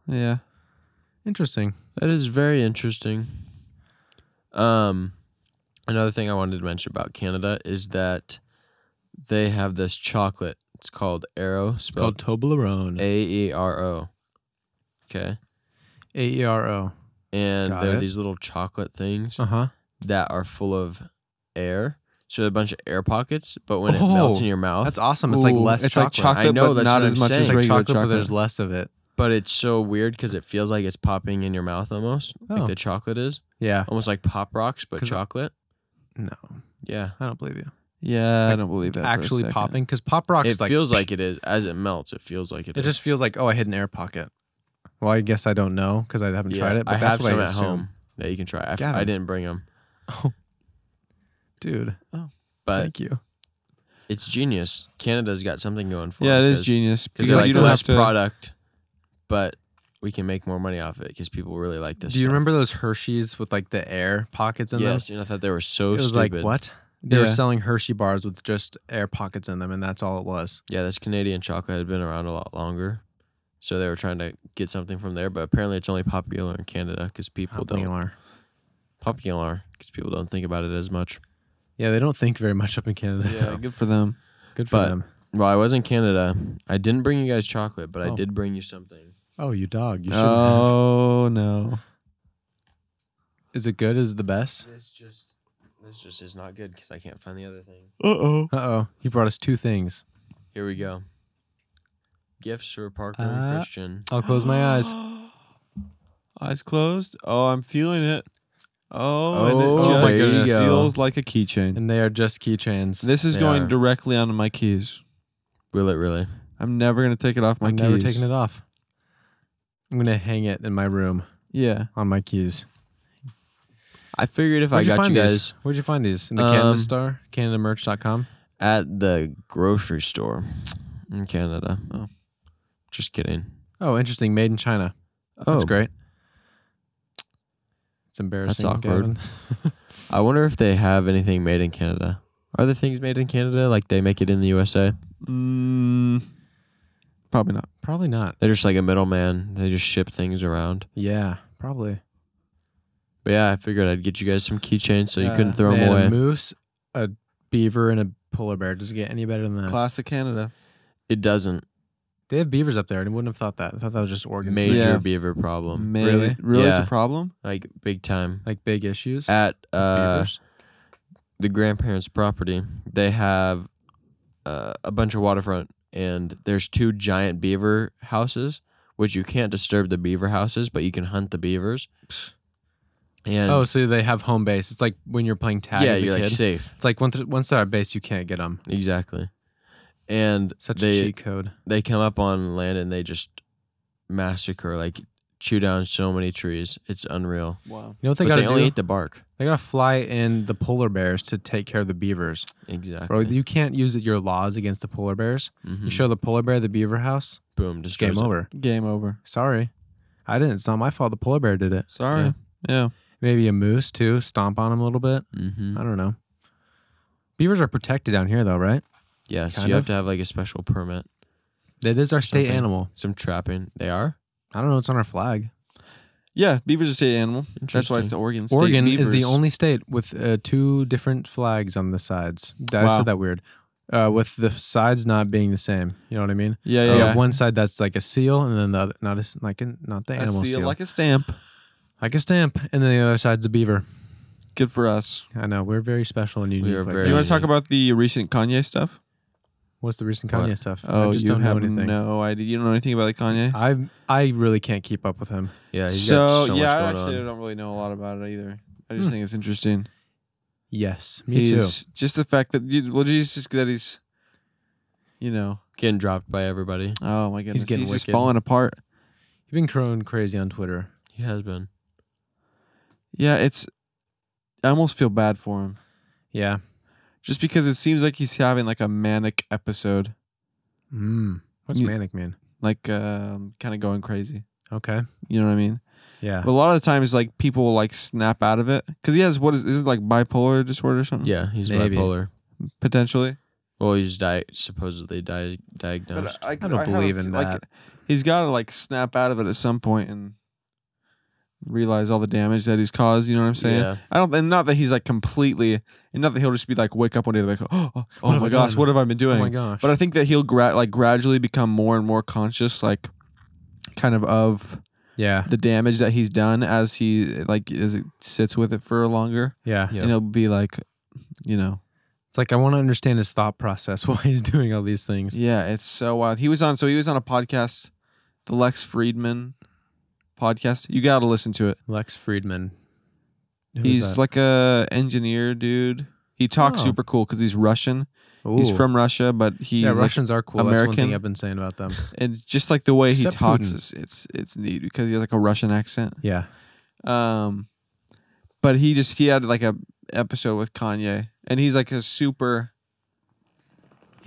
Yeah. Interesting. That is very interesting. Another thing I wanted to mention about Canada is that they have this chocolate. It's called Aero, It's called spelled Toblerone. AERO. Okay. AERO. And Got they're it. these little chocolate things Uh huh. that are full of air. So a bunch of air pockets, but when it melts in your mouth, That's awesome. It's like Ooh, less it's chocolate. like chocolate, I know, but that's not what as I'm much saying. as It's like regular chocolate, chocolate. but there's less of it. but it's so weird because it feels like it's popping in your mouth almost, like Oh. the chocolate is. Yeah. Almost like Pop Rocks, but 'Cause chocolate. No, Yeah. I don't believe you. Yeah, I don't believe that. Actually for a second. popping because Pop Rocks It like feels like it is. As it melts, it feels like it is. just feels like, oh, I hit an air pocket. Well, I guess I don't know because I haven't tried it. But I that's have what some I at assume. home that you can try. I Gavin. didn't bring them, Oh, dude. Oh, but thank you. it's genius. Canada's got something going for Yeah, it. it is genius Because because like you the don't less have to. product, but we can make more money off it because people really like this. Do you stuff. remember those Hershey's with like the air pockets in Yes, them? I thought they were so It was stupid. like what? They were Yeah. selling Hershey bars with just air pockets in them, and that's all it was. Yeah, this Canadian chocolate had been around a lot longer, so they were trying to get something from there. But apparently, it's only popular in Canada because people don't think about it as much. Yeah, they don't think very much up in Canada. Yeah, good for them. Good for But- them. Well, I was in Canada. I didn't bring you guys chocolate, but I Oh. did bring you something. Oh, you dog. You shouldn't have. Oh no. Is it good? Is it the best? This just is not good because I can't find the other thing. Uh-oh. Uh-oh. He brought us two things. Here we go. Gifts for Parker and Christian. I'll close my eyes. Eyes closed. Oh, I'm feeling it. Oh, Oh, and my it just goodness. feels like a keychain. And they are just keychains. This is They going are. directly onto my keys. Will it really? I'm never going to take it off my I'm keys. never taking it off. I'm going to hang it in my room Yeah. on my keys. I figured if Where'd I got find you these? guys Where'd you find these? In the Canada Um, store? CanadaMerch.com? at the grocery store in Canada. Oh. Just kidding. Oh, interesting. Made in China. That's Oh, great. It's embarrassing. awkward. Gavin. I wonder if they have anything made in Canada. Are there things made in Canada like they make it in the USA? Probably not. Probably not. They're just like a middleman. They just ship things around. Yeah, probably. But yeah, I figured I'd get you guys some keychains so you couldn't throw Man, them away. A moose, a beaver, and a polar bear. Does it get any better than that? Classic Canada. It doesn't. They have beavers up there. I wouldn't have thought that. I thought that was just Oregon. Major Yeah. beaver problem. Really? Really? It's Yeah. a problem? Like big time. Like big issues. At Beavers. the grandparents' property, they have a bunch of waterfront, and there's two giant beaver houses, which you can't disturb the beaver houses, but you can hunt the beavers. And Oh, so they have home base. It's like when you're playing tag yeah, as a you're kid. like safe. It's like once they're at base, you can't get them. Exactly. And Such a they cheat code. they come up on land and they just massacre, like chew down so many trees. It's unreal. Wow. You know what they But got they to only do? eat the bark. They got to fly in the polar bears to take care of the beavers. Exactly. Bro, you can't use your laws against the polar bears. Mhm. You show the polar bear the beaver house, Boom, it's just game over. Game over. Sorry. I didn't. It's not my fault. The polar bear did it. Sorry. Yeah. Maybe a moose too. Stomp on him a little bit. Mm-hmm. I don't know. Beavers are protected down here though, right? Yes, Kind you have of. to have like a special permit. That is our state Something. animal. Some trapping. They are? I don't know. It's on our flag. Yeah, beaver's a state animal. That's why it's Interesting. the Oregon State Oregon is the beavers. only state with two different flags on the sides. I Wow. said that weird. With the sides not being the same. You know what I mean? Yeah, You yeah. have one side that's like a seal, and then the other not the a animal seal seal, like a stamp. like a stamp, and then the other side's a beaver. Good for us. I know we're very special and unique. are like very that. You want to talk unique. about the recent Kanye stuff? What's the recent What? Kanye stuff? Oh, I just you don't know have anything. no idea. You don't know anything about the Kanye? I really can't keep up with him. Yeah, he's got so much yeah, I going actually on. don't really know a lot about it either. I just think it's interesting. Yes, me too. Just the fact that that he's, you know, Getting dropped by everybody. oh my goodness, getting he's just wicked. falling apart. You've been growing crazy on Twitter. He has been. Yeah, I almost feel bad for him. Yeah. Just because it seems like he's having like a manic episode, What's You- manic mean? like kind of going crazy. Okay. You know what I mean? Yeah. But a lot of the times, like people will like snap out of it because he has is it like bipolar disorder or something? Yeah, he's Maybe. bipolar. Potentially. Well, he's supposedly diagnosed. I don't believe in that. He's got to like snap out of it at some point and realize all the damage that he's caused. You know what I'm saying? Yeah. I don't, and not that he's like completely, and not that he'll just be like wake up one day and be like, oh have my I gosh, done? what have I been doing? Oh my gosh. But I think that he'll gradually become more and more conscious, like kind of yeah. the damage that he's done as he like as it sits with it for longer, Yeah. Yeah. and he'll be like, you know, It's like I want to understand his thought process while he's doing all these things. Yeah, it's so wild. He was on a podcast, the Lex Friedman podcast. You got to listen to it. Lex Friedman. Who's He's that? like a engineer dude. He talks Oh. super cool because he's Russian. He's Ooh. from Russia, but he's Yeah, like, Russians are cool. That's one American. thing I've been saying about them. and just like the way Except he talks Putin. it's neat because he has like a Russian accent. Yeah. But he had like a episode with Kanye, and he's like he's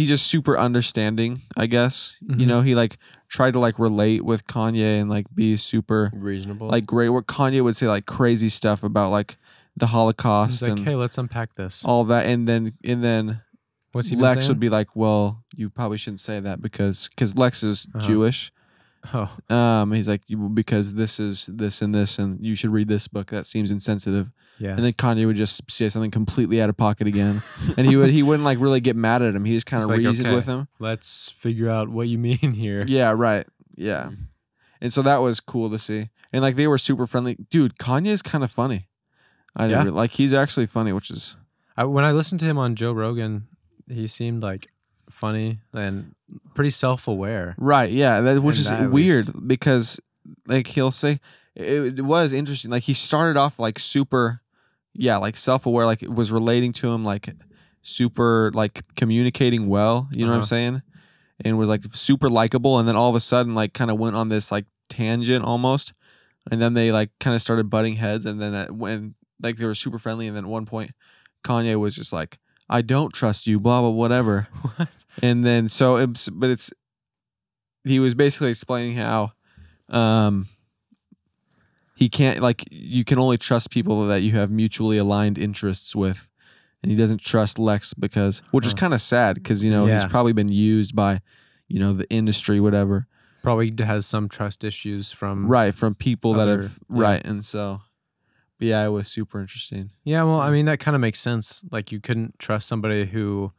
just super understanding, I guess. Mhm. You know, he like tried to like relate with Kanye and like be super Reasonable. like great. Where Kanye would say like crazy stuff about like the Holocaust He's like, and hey, let's unpack this. all that, and then What's he been Lex saying? would be like, well, you probably shouldn't say that because Lex is Uh-huh. Jewish. Oh, He's like, because this is this and this, and you should read this book. That seems insensitive. yeah. And then Kanye would just say something completely out of pocket again, and he wouldn't like really get mad at him. He just kind of He's like, reasoned okay. with him. Let's figure out what you mean here. Yeah, right. Yeah, and so that was cool to see. And like they were super friendly, dude. Kanye's kind of funny. I didn't Yeah? like he's actually funny, which is When I listened to him on Joe Rogan, he seemed like funny and pretty self-aware. right. Yeah, which And is that at weird least. because like he'll say it was interesting. Like he started off like super, yeah, like self-aware. Like it was relating to him like super like communicating well. You know what I'm Uh-huh. saying? And was like super likable, and then all of a sudden like kind of went on this like tangent almost, and then they like kind of started butting heads, and then when like they were super friendly, and then at one point Kanye was just like, I don't trust you, blah blah whatever. What? And then he was basically explaining how he can't like you can only trust people that you have mutually aligned interests with, and he doesn't trust Lex which is Huh. kind of sad because you know he's Yeah. probably been used by the industry, whatever, Probably has some trust issues from. right, from people that Other- have yeah. right, and so yeah, it was super interesting. Yeah, well, I mean, that kind of makes sense. Like, you couldn't trust somebody who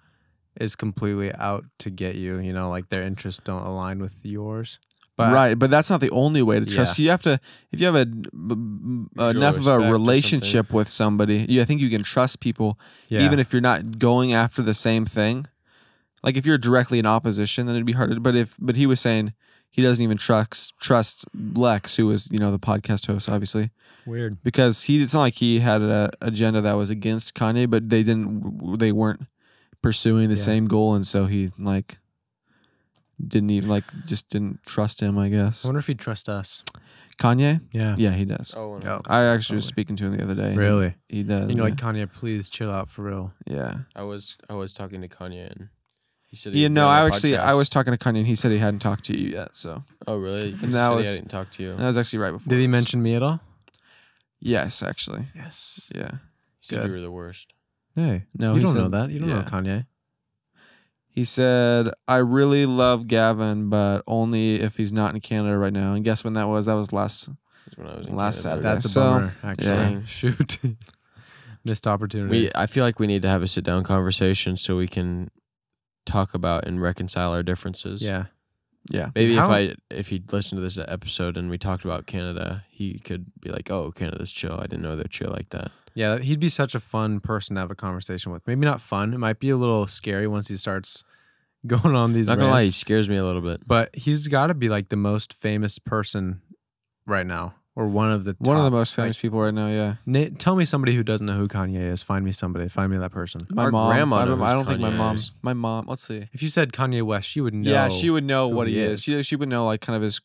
is completely out to get you, like their interests don't align with yours. But Right, but that's not the only way to trust. Yeah. You have to, if you have enough of a respect or relationship with somebody, I think you can trust people, yeah. even if you're not going after the same thing. Like if you're directly in opposition, then it'd be harder. But he was saying he doesn't even trust Lex, who was the podcast host, obviously, Weird. because it's not like he had an agenda that was against Kanye, but they weren't pursuing the Yeah. same goal, and so he like didn't even just didn't trust him, I guess. I wonder if he'd trust us. Kanye? Yeah. Yeah, he does. Oh, no. Oh, I actually was totally. speaking to him the other day. and Really? He does. And you're yeah. like, Kanye, please chill out for real. Yeah. I was talking to Kanye and he said Yeah, he'd be no, on I the actually I podcast. was talking to Kanye and he said he hadn't talked to you yet. So Oh really? 'Cause And he that said was- he hadn't talked to you. that was actually right before. Did he this. mention me at all? Yes, actually. Yes. Yeah. He said Good. you were the worst. Hey, No, you he don't know said- that. You don't know yeah. Kanye. He said, I really love Gavin, but only if he's not in Canada right now. And guess when that was? That was last. That's when I was in Last Canada. Saturday. That's a So, bummer, actually. yeah. Shoot. Missed opportunity. I feel like we need to have a sit down conversation so we can talk about and reconcile our differences. yeah. Yeah. Maybe How- if he listened to this episode and we talked about Canada, he could be like, "Oh, Canada's chill. I didn't know they're chill like that." Yeah, he'd be such a fun person to have a conversation with. Maybe not fun. It might be a little scary once he starts going on these Not gonna lie, he rants. scares me a little bit. But he's got to be like the most famous person right now, or one of the One of the top. most famous people right now, yeah. Nate, tell me somebody who doesn't know who Kanye is. Find me somebody. Find me that person. My Our mom. grandma I knows don't think my Kanye mom. is. My mom. Let's see. If you said Kanye West, she would know. Yeah, she would know who what he is. She would know like kind of his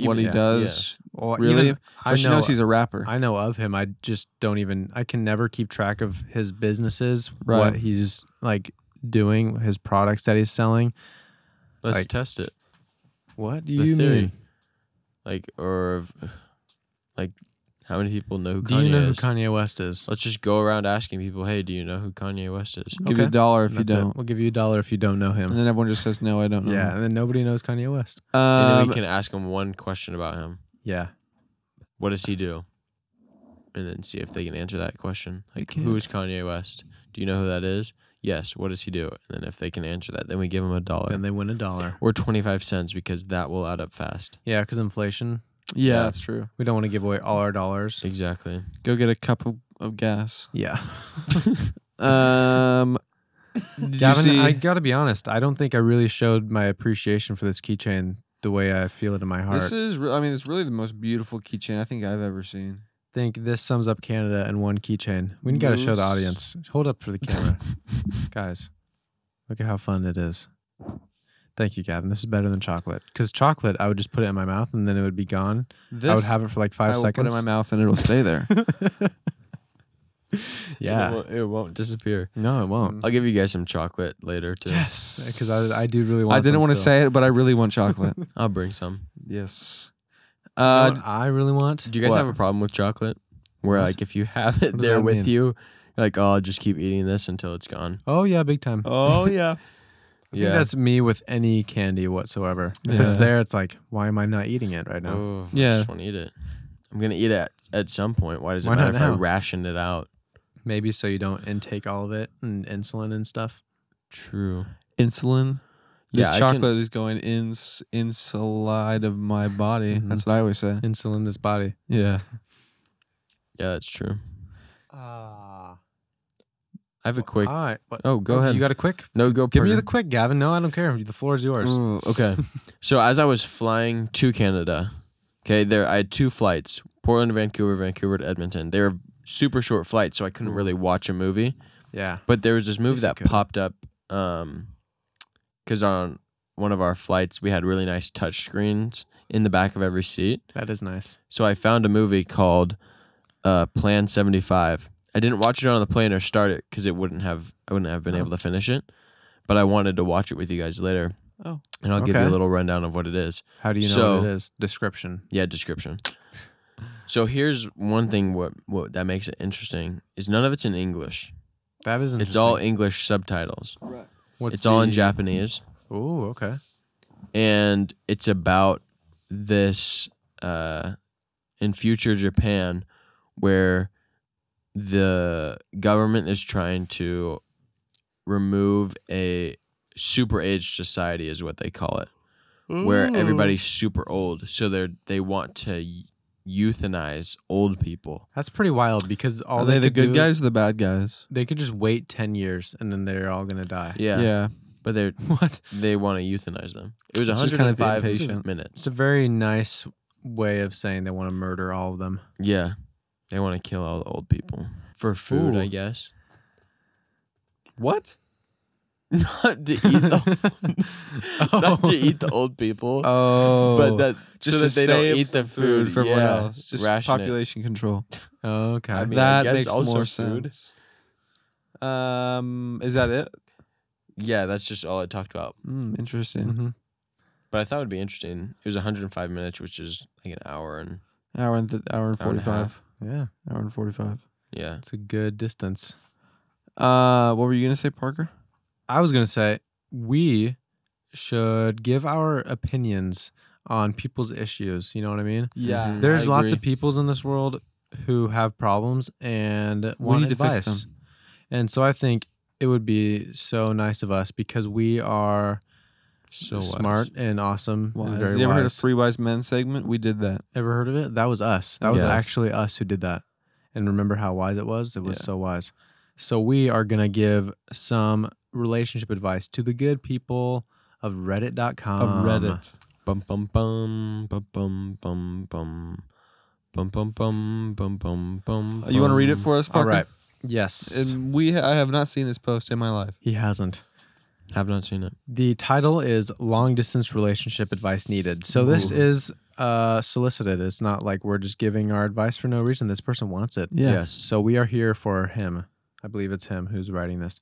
what he yeah, does. Well, Really? even I But she know. knows he's a rapper. I know of him. I just don't even. I can never keep track of his businesses, Right. what he's like doing, his products that he's selling. Let's Like- test it. What do The you theory. mean? Like, how many people know who Do Kanye you know who is? Kanye West is? Let's just go around asking people, "Hey, do you know who Kanye West is?" Give you Okay. $1 if you That's it. don't. We'll give you $1 if you don't know him. And then everyone just says, no, I don't know. Yeah, and then nobody knows Kanye West. And then Um, we can ask him one question about him. Yeah. What does he do? And then see if they can answer that question. Like, can. who is Kanye West? Do you know who that is? Yes. What does he do? And then if they can answer that, then we give him $1 Then they win $1. or 25 cents because that will add up fast. Yeah, because inflation. yeah, Yeah. that's true. We don't want to give away all our dollars. Exactly. Go get a cup of gas. Yeah. Um, Did Gavin, you see? I gotta be honest. I don't think I really showed my appreciation for this keychain the way I feel it in my heart. This is. I mean, it's really the most beautiful keychain I think I've ever seen. I think this sums up Canada in one keychain. We gotta show the Moose. audience. Hold up for the camera, guys. Look at how fun it is. Thank you, Gavin. This is better than chocolate. Because chocolate, I would just put it in my mouth and then it would be gone. This, I would have it for like 5 I will seconds. put it in my mouth and it'll stay there. Yeah. It won't disappear. No, it won't. I'll give you guys some chocolate later too. Yes, because I do really want. I didn't some want to still. say it, but I really want chocolate. I'll bring some. Yes. You know what I really want. Do you guys What? have a problem with chocolate? Where What? like if you have it What does there that with mean? you, you're like, oh, I'll just keep eating this until it's gone. Oh yeah, big time. Oh yeah. I think that's me with any candy whatsoever. If it's Yeah. there, it's like, why am I not eating it right now? Oh, I Yeah. just want to eat it. I'm gonna eat it at some point. Why does it Why matter not if I now? ration it out? Maybe so you don't intake all of it and insulin and stuff. True. Insulin. Yeah, This I chocolate can- is going inside of my body. Mhm. That's what I always say. Insulin this body. Yeah. Yeah, that's true. Ah. I have a quick. All right. What? Oh, go ahead. You got a quick? No, go. Give me Parker. the quick, Gavin. No, I don't care. The floor is yours. Ooh, okay. So as I was flying to Canada, okay, I had 2 flights: Portland to Vancouver, Vancouver to Edmonton. They were super short flights, so I couldn't really watch a movie. Yeah. But there was this movie Yes, you that could. popped up, because on one of our flights we had really nice touch screens in the back of every seat. That is nice. So I found a movie called Plan 75. I didn't watch it on the plane or start it because I wouldn't have been able to finish it. But I wanted to watch it with you guys later. Oh. And I'll give you Okay. a little rundown of what it is. How do you know So- what it is? Description. Yeah, description. So here's one thing what that makes it interesting is none of it's in English. That is It's interesting. all English subtitles. Right. What's It's all in the- Japanese. Ooh, okay. And it's about this in future Japan where the government is trying to remove a super aged society is what they call it, where everybody's super old, so they want to euthanize old people. That's pretty wild because all Are they the could good do- guys or the bad guys? They could just wait 10 years and then they're all gonna die. Yeah, but What? they want to euthanize them. It was It's just kind of 105 impatient. minutes. It's a very nice way of saying they want to murder all of them. Yeah, they want to kill all the old people for food, Ooh. I guess. What? Not to eat the not to eat the old people, Oh. but that just so to that they don't save eat the some food for everyone yeah, else. Just ration it. population control. Okay. I mean, that guess makes also more food. sense. Is that it? Yeah, that's just all I talked about. Interesting. hmm But I thought it would be interesting. It was 105 minutes, which is like an hour and Hour and Hour and a 45. half. Yeah, Hour and 45. yeah. it's a good distance. What were you gonna say, Parker? I was gonna say we should give our opinions on people's issues. You know what I mean? Yeah. Mhm. There's I lots agree. of peoples in this world who have problems and We want need to advice. fix them. And so I think it would be so nice of us because we are So smart and awesome. And Wise. very You ever heard of wise. Three Wise Men segment? We did that. Ever heard of it? That was us. That was Yes. actually us who did that. And remember how wise it was? It was Yeah. so wise. So we are going to give some relationship advice to the good people of reddit.com. Of Reddit. Bum bum bum bum bum bum bum bum bum bum bum bum bum. You want to read it for us, All Parker? right. Yes. And I have not seen this post in my life. He hasn't. Have not seen it. The title is Long Distance Relationship Advice Needed. So this Ooh. is solicited. It's not like we're just giving our advice for no reason. This person wants it. Yeah. Yes. So we are here for him. I believe it's him who's writing this.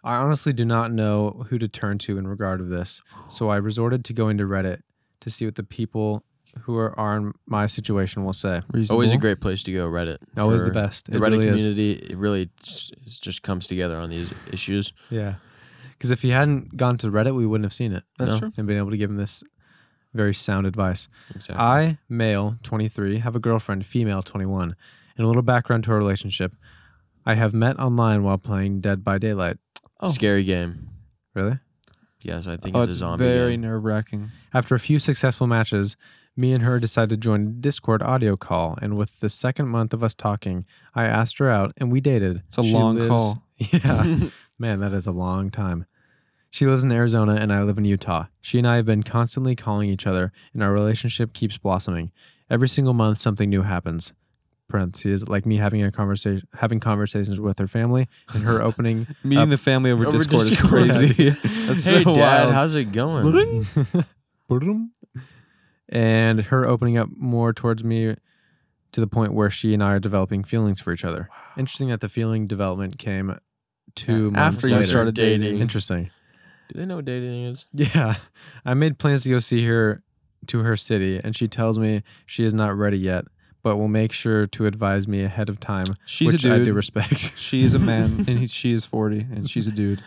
I honestly do not know who to turn to in regard of this. So I resorted to going to Reddit to see what the people who are in my situation will say. Always a Reasonable. great place to go. Reddit. Always For the best. The It Reddit really is. community, it really just comes together on these issues. Yeah. Because if he hadn't gone to Reddit, we wouldn't have seen it That's No. true. and been able to give him this very sound advice. Exactly. I, male, 23, have a girlfriend, female, 21. And a little background to our relationship. I have met online while playing Dead by Daylight. Oh. Scary game. Really? Yes, I think Oh, it's a it's zombie very game. nerve wracking. After a few successful matches, me and her decided to join a Discord audio call. And with the second month of us talking, I asked her out and we dated. It's a She long lives- call. Yeah. Man, that is a long time. She lives in Arizona and I live in Utah. She and I have been constantly calling each other and our relationship keeps blossoming. Every single month something new happens. Parentheses, like me having conversations with her family and her opening Meeting the family over Over Discord is Discord. crazy. That's Hey, so Dad, wild. how's it going? and her opening up more towards me to the point where she and I are developing feelings for each other. Interesting that the feeling development came 2 months After you later. started dating. dating. Interesting. Do they know what dating is? Yeah. I made plans to go see her to her city, and she tells me she is not ready yet, but will make sure to advise me ahead of time, She's which a dude. I do respect. She is a man, and she is 40, and she's a dude.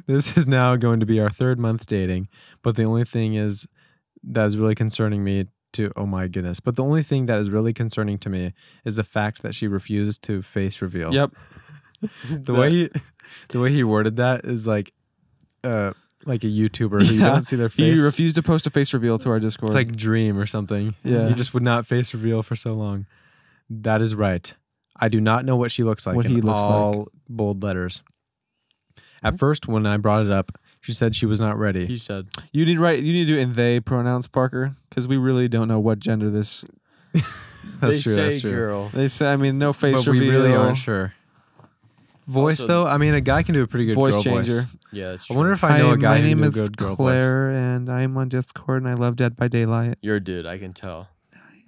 This is now going to be our 3rd month dating, but the only thing is that is really concerning me oh my goodness. But the only thing that is really concerning to me is the fact that she refuses to face reveal. Yep. The way he worded that is like a YouTuber who you Yeah. don't see their face. He refused to post a face reveal to our Discord. It's like Dream or something. Yeah. He just would not face reveal for so long. That is right. I do not know what she looks like What in he looks all bold letters. At first, when I brought it up, she said she was not ready. He said. You need to do in they pronouns, Parker, because we really don't know what gender this. That's true. Say That's true. girl. They say, I mean, no face But reveal. we really aren't sure. Voice, Also- though, I mean, a guy can do a pretty good Voice girl changer. voice. Yeah, that's I true. wonder if I know a guy my who name can do a is good girl voice. Claire, and I'm on Discord, and I love Dead by Daylight. You're a dude, I can tell.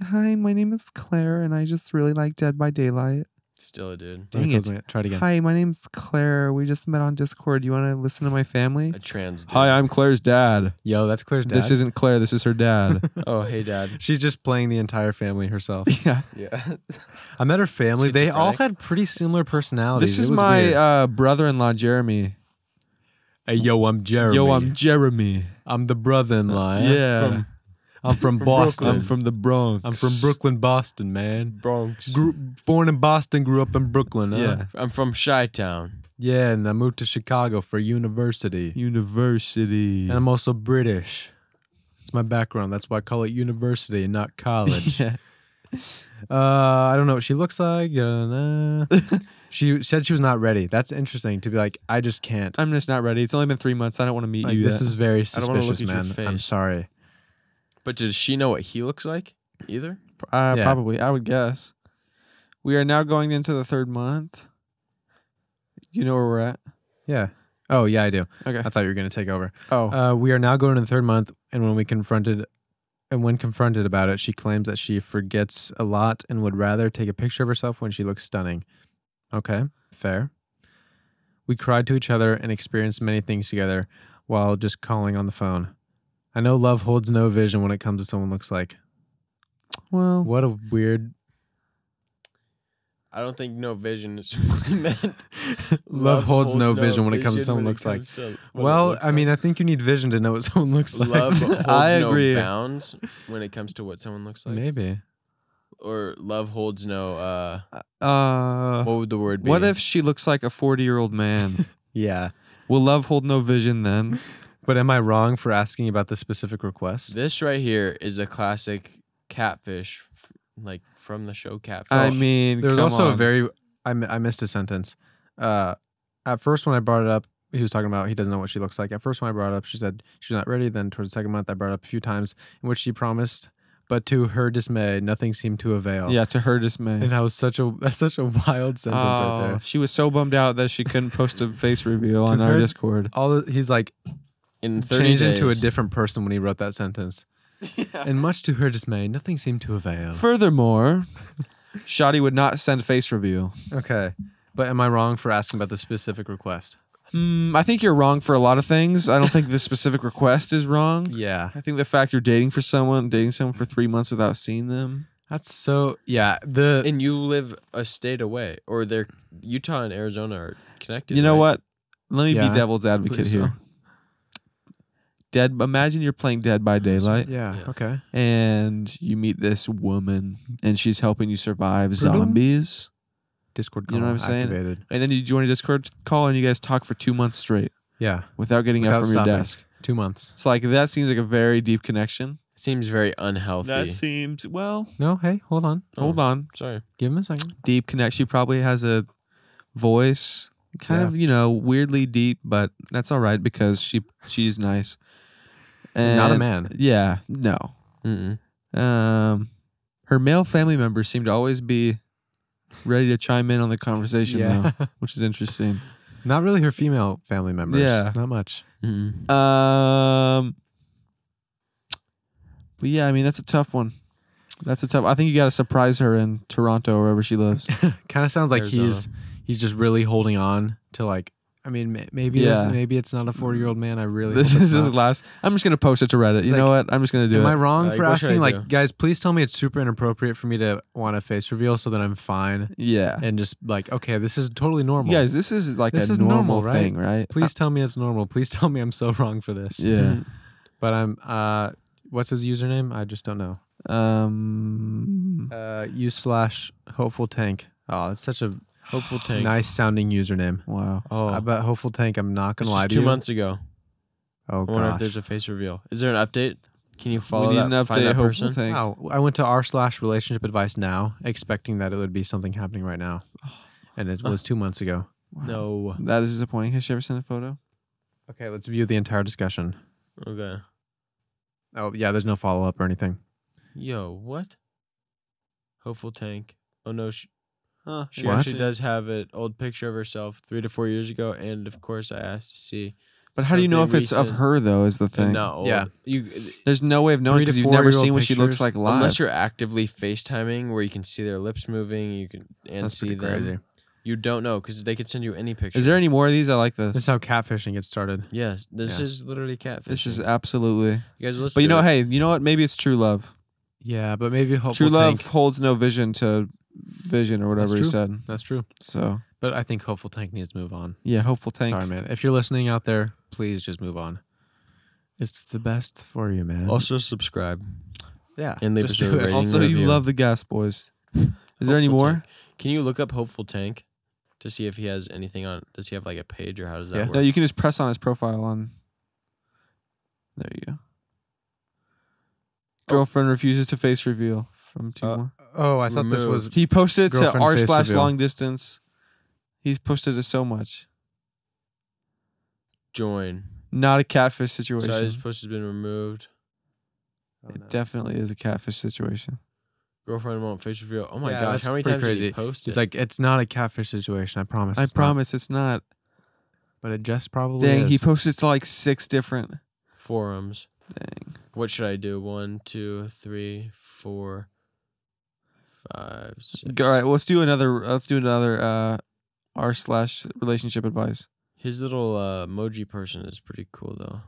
Hi, my name is Claire, and I just really like Dead by Daylight. Still a dude. Dang it. Try it again. Hi, my name's Claire. We just met on Discord. You want to listen to my family? A trans dude. Hi, I'm Claire's dad. Yo, that's Claire's dad. This isn't Claire. This is her dad. Oh, hey, Dad. She's just playing the entire family herself. Yeah. Yeah. I met her family. They all Schizophrenic. had pretty similar personalities. This is It was weird. my brother-in-law, Jeremy. Hey, yo, I'm Jeremy. Yo, I'm Jeremy. I'm the brother-in-law. Yeah. I'm from Boston. I'm from the Bronx. I'm from Brooklyn, Boston, man. Bronx. Born in Boston, grew up in Brooklyn. Huh? Yeah. I'm from Chi-Town. Yeah, and I moved to Chicago for university. University. And I'm also British. It's my background. That's why I call it university and not college. Yeah. I don't know what she looks like. She said she was not ready. That's interesting to be like, I just can't. I'm just not ready. It's only been 3 months. I don't want to meet Like, you this yet. is very I don't wanna look suspicious, at your man. I'm face. sorry. But does she know what he looks like either? Yeah. Probably. I would guess. We are now going into the 3rd month. You know where we're at? Yeah. Oh, yeah, I do. Okay. I thought you were going to take over. Oh. We are now going to the 3rd month, and when confronted about it, she claims that she forgets a lot and would rather take a picture of herself when she looks stunning. Okay, fair. We cried to each other and experienced many things together while just calling on the phone. I know love holds no vision when it comes to someone looks like. Well. What a weird... I don't think no vision is what he meant. Love holds no vision when it comes to someone looks like. Well, I mean, I think you need vision to know what someone looks like. love holds I agree. no bounds when it comes to what someone looks like. Maybe. Or love holds no Uh. what would the word be? What if she looks like a 40-year-old man? Yeah. Will love hold no vision then? But am I wrong for asking about the specific request? this right here is a classic catfish, like from the show Catfish? I mean, There's come also on. a very... I missed a sentence. At first, when I brought it up, he was talking about he doesn't know what she looks like. At first, when I brought it up, she said she was not ready. Then towards the 2nd month, I brought it up a few times in which she promised, but to her dismay, nothing seemed to avail. Yeah, to her dismay. And that's such a wild sentence right there. She was so bummed out that she couldn't post a face reveal To on our her- Discord. He's like In 30 changed days. into a different person when he wrote that sentence. And much to her dismay, nothing seemed to avail. Furthermore, Shoddy would not send face reveal. Okay. But am I wrong for asking about the specific request? I think you're wrong for a lot of things. I don't think the specific request is wrong. Yeah. I think the fact you're dating someone for 3 months without seeing them. That's so... Yeah. The... And you live a state away, or they're Utah and Arizona are connected. You know right? what? Let me Yeah, be devil's advocate believe so. here. Imagine you're playing Dead by Daylight Yeah. Yeah. Okay. and you meet this woman and she's helping you survive Ba-dum. zombies. Discord You call know what I'm saying? activated. And then you join a Discord call and you guys talk for 2 months straight Yeah. without getting Without up from stopping. your desk. 2 months. It's like that seems like a very deep connection. It seems very unhealthy. That seems No, hey, hold on. hold on. Sorry. Give him a second. Deep connection. She probably has a voice Kind of, weirdly deep, but that's all right because she's nice. And Not a man. Yeah, no. Mm-mm. Her male family members seem to always be ready to chime in on the conversation, though, which is interesting. Not really her female family members. Yeah. Not much. Mm-mm. But yeah, I mean, that's a tough one. I think you got to surprise her in Toronto or wherever she lives. Kind of sounds like Arizona. he's just really holding on to like. I mean, maybe it's not a 40-year-old man. I really. This hope it's is his not. last. I'm just gonna post it to Reddit. It's You know like, what? I'm just gonna do Am it. I wrong Like, for what should asking? I Like, do? guys, please tell me it's super inappropriate for me to want a face reveal so that I'm fine Yeah. and just like, okay, this is totally normal. You guys, this is like This a is normal normal, right? thing, right? Please tell me it's normal. Please tell me I'm so wrong for this. Yeah. But I'm. What's his username? I just don't know. U/hopeful tank. Oh, it's such a Hopeful Tank. nice sounding username. Wow. Oh, I bet hopeful tank. I'm not this gonna lie is to 2 you. months ago. Oh I wonder if gosh. there's a face reveal. Is there an update? Can you follow we need that? an Find update. that Hopeful person? Tank. Oh, I went to r/relationship advice now, expecting that it would be something happening right now, and it was 2 months ago. Wow. No. That is disappointing. Has she ever sent a photo? Okay, let's view the entire discussion. Okay. Oh yeah, there's no follow up or anything. Yo, what? Hopeful Tank. Oh no, she Huh. What? actually does have an old picture of herself 3 to 4 years ago, and of course I asked to see. But how do you know if something it's of recent her though? Is the and thing? not old. Yeah. You There's no way of knowing 3 to because you've never 4-year-old seen what she looks pictures, like live. unless you're actively FaceTiming, where you can see their lips moving, you can That's see pretty them. crazy. You don't know because they could send you any picture. Is there any more of these? I like This this. is how catfishing gets started. Yes, this Yeah. is literally catfish. This is absolutely. You guys listen. But you to know, it. hey, you know what? Maybe it's true love. Yeah, but maybe hopeful True love tank. holds no vision to vision or whatever he true. said. That's true. So But I think hopeful tank needs to move on. yeah, hopeful tank. Sorry, man. If you're listening out there, please just move on. It's the best for you, man. Also subscribe yeah, and leave just us a do it. rating. Also, you review. love the Gas Boys. Is there any Hopeful more? Tank. Can you look up Hopeful Tank to see if he has anything on? Does he have like a page or how does that Yeah. work? No, you can just press on his profile on. There you go. Girlfriend refuses to face reveal from 2 more. Oh, I thought this was. He posted it to Girlfriend r face slash reveal. long distance. He's posted it so much. Join. Not a catfish So situation. his post has been removed. Oh, It definitely is a catfish situation. Girlfriend won't face reveal. Oh my Yeah, gosh, that's how many pretty times did he crazy. post It's it? like it's not a catfish situation. I promise. I it's not. promise it's not. But it just probably Dang, is. he posted to like 6 different. Forums. Dang. What should I do? 1, 2, 3, 4, 5, 6. All right, let's do another r slash relationship advice. His little emoji person is pretty cool though.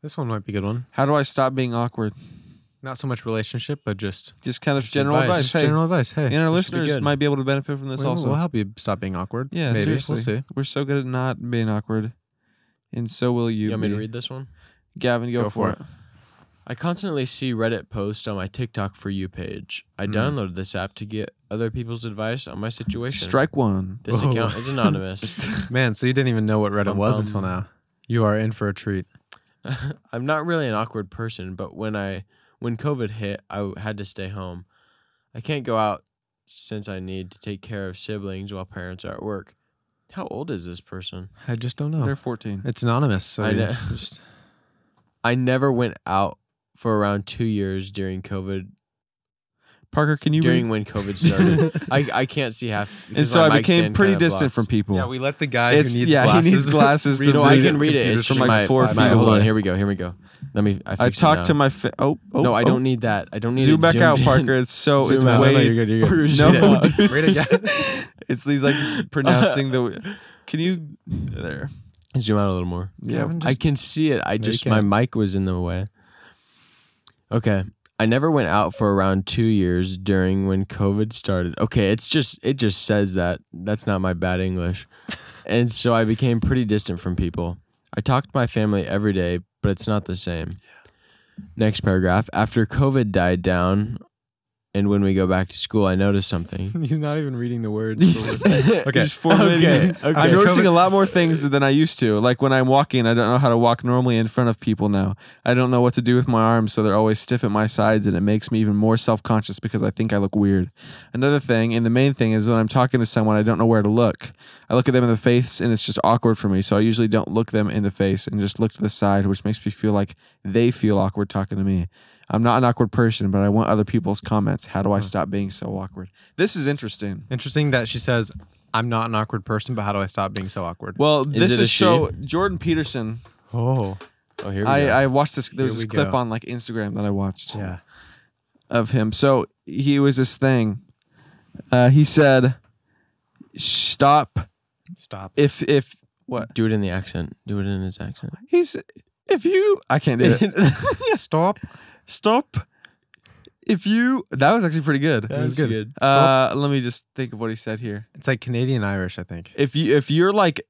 This one might be a good one. How do I stop being awkward? Not so much relationship, but just Just kind of Just general advice. just Hey, general advice. Hey, and our this should be listeners good. might be able to benefit from this also. we'll help you stop being awkward. Yeah, maybe seriously. we'll see. We're so good at not being awkward, and so will you. You want me to be. read this one? Gavin, go for it. I constantly see Reddit posts on my TikTok For You page. I downloaded this app to get other people's advice on my situation. Strike one. This Whoa. account is anonymous. Man, so you didn't even know what Reddit Bum, was bum. until now. You are in for a treat. I'm not really an awkward person, but when COVID hit, I had to stay home. I can't go out since I need to take care of siblings while parents are at work. How old is this person? I just don't know. They're 14. It's anonymous, so I you know. just I never went out for around 2 years during COVID. Parker, can you During read? when COVID started, I can't see half. And because so my I mic became stand pretty kinda distant blocks. from people. yeah. We let the guy It's- who needs yeah, he glasses. needs glasses to read No, read I it. can read it. computers It's from just like my, 4 my- feet Hold on. away. Here we go. Here we go. Let me. I I fix it talked now. to my. No, I don't need that. I don't need Zoom it back zoomed out, in. Parker. It's so. Zoom it's out. way. No, you're good. You're good. Read No, it out. dude. Read it again. It's these like pronouncing the. Can you there? Zoom out a little more. Yeah. Gavin, I just- can see it. I you just can't. my mic was in the way. Okay. I never went out for around 2 years during when COVID started. Okay, it just says that. That's not my bad English. And so I became pretty distant from people. I talk to my family every day, but it's not the same. Next paragraph. After COVID died down, And when we go back to school, I notice something. He's not even reading the words. Okay. He's formulating it. Okay. I'm noticing a lot more things than I used to. Like when I'm walking, I don't know how to walk normally in front of people now. I don't know what to do with my arms, so they're always stiff at my sides, and it makes me even more self-conscious because I think I look weird. Another thing, and the main thing, is when I'm talking to someone, I don't know where to look. I look at them in the face, and it's just awkward for me, so I usually don't look them in the face and just look to the side, which makes me feel like they feel awkward talking to me. I'm not an awkward person, but I want other people's comments. How do I stop being so awkward? This is interesting. Interesting that she says, I'm not an awkward person, but how do I stop being so awkward? Well, this it a is so Jordan Peterson. Oh, Oh, here we go. I watched this. There was Here this we clip go. on like Instagram that I watched yeah. of him. So he was this thing. He said, "Stop Stop. if what Do it in the accent. Do it in his accent. he's if you I can't do it. Stop. Stop if you that was actually pretty good. That was good. Let me just think of what he said here. It's like Canadian Irish, I think. If you're like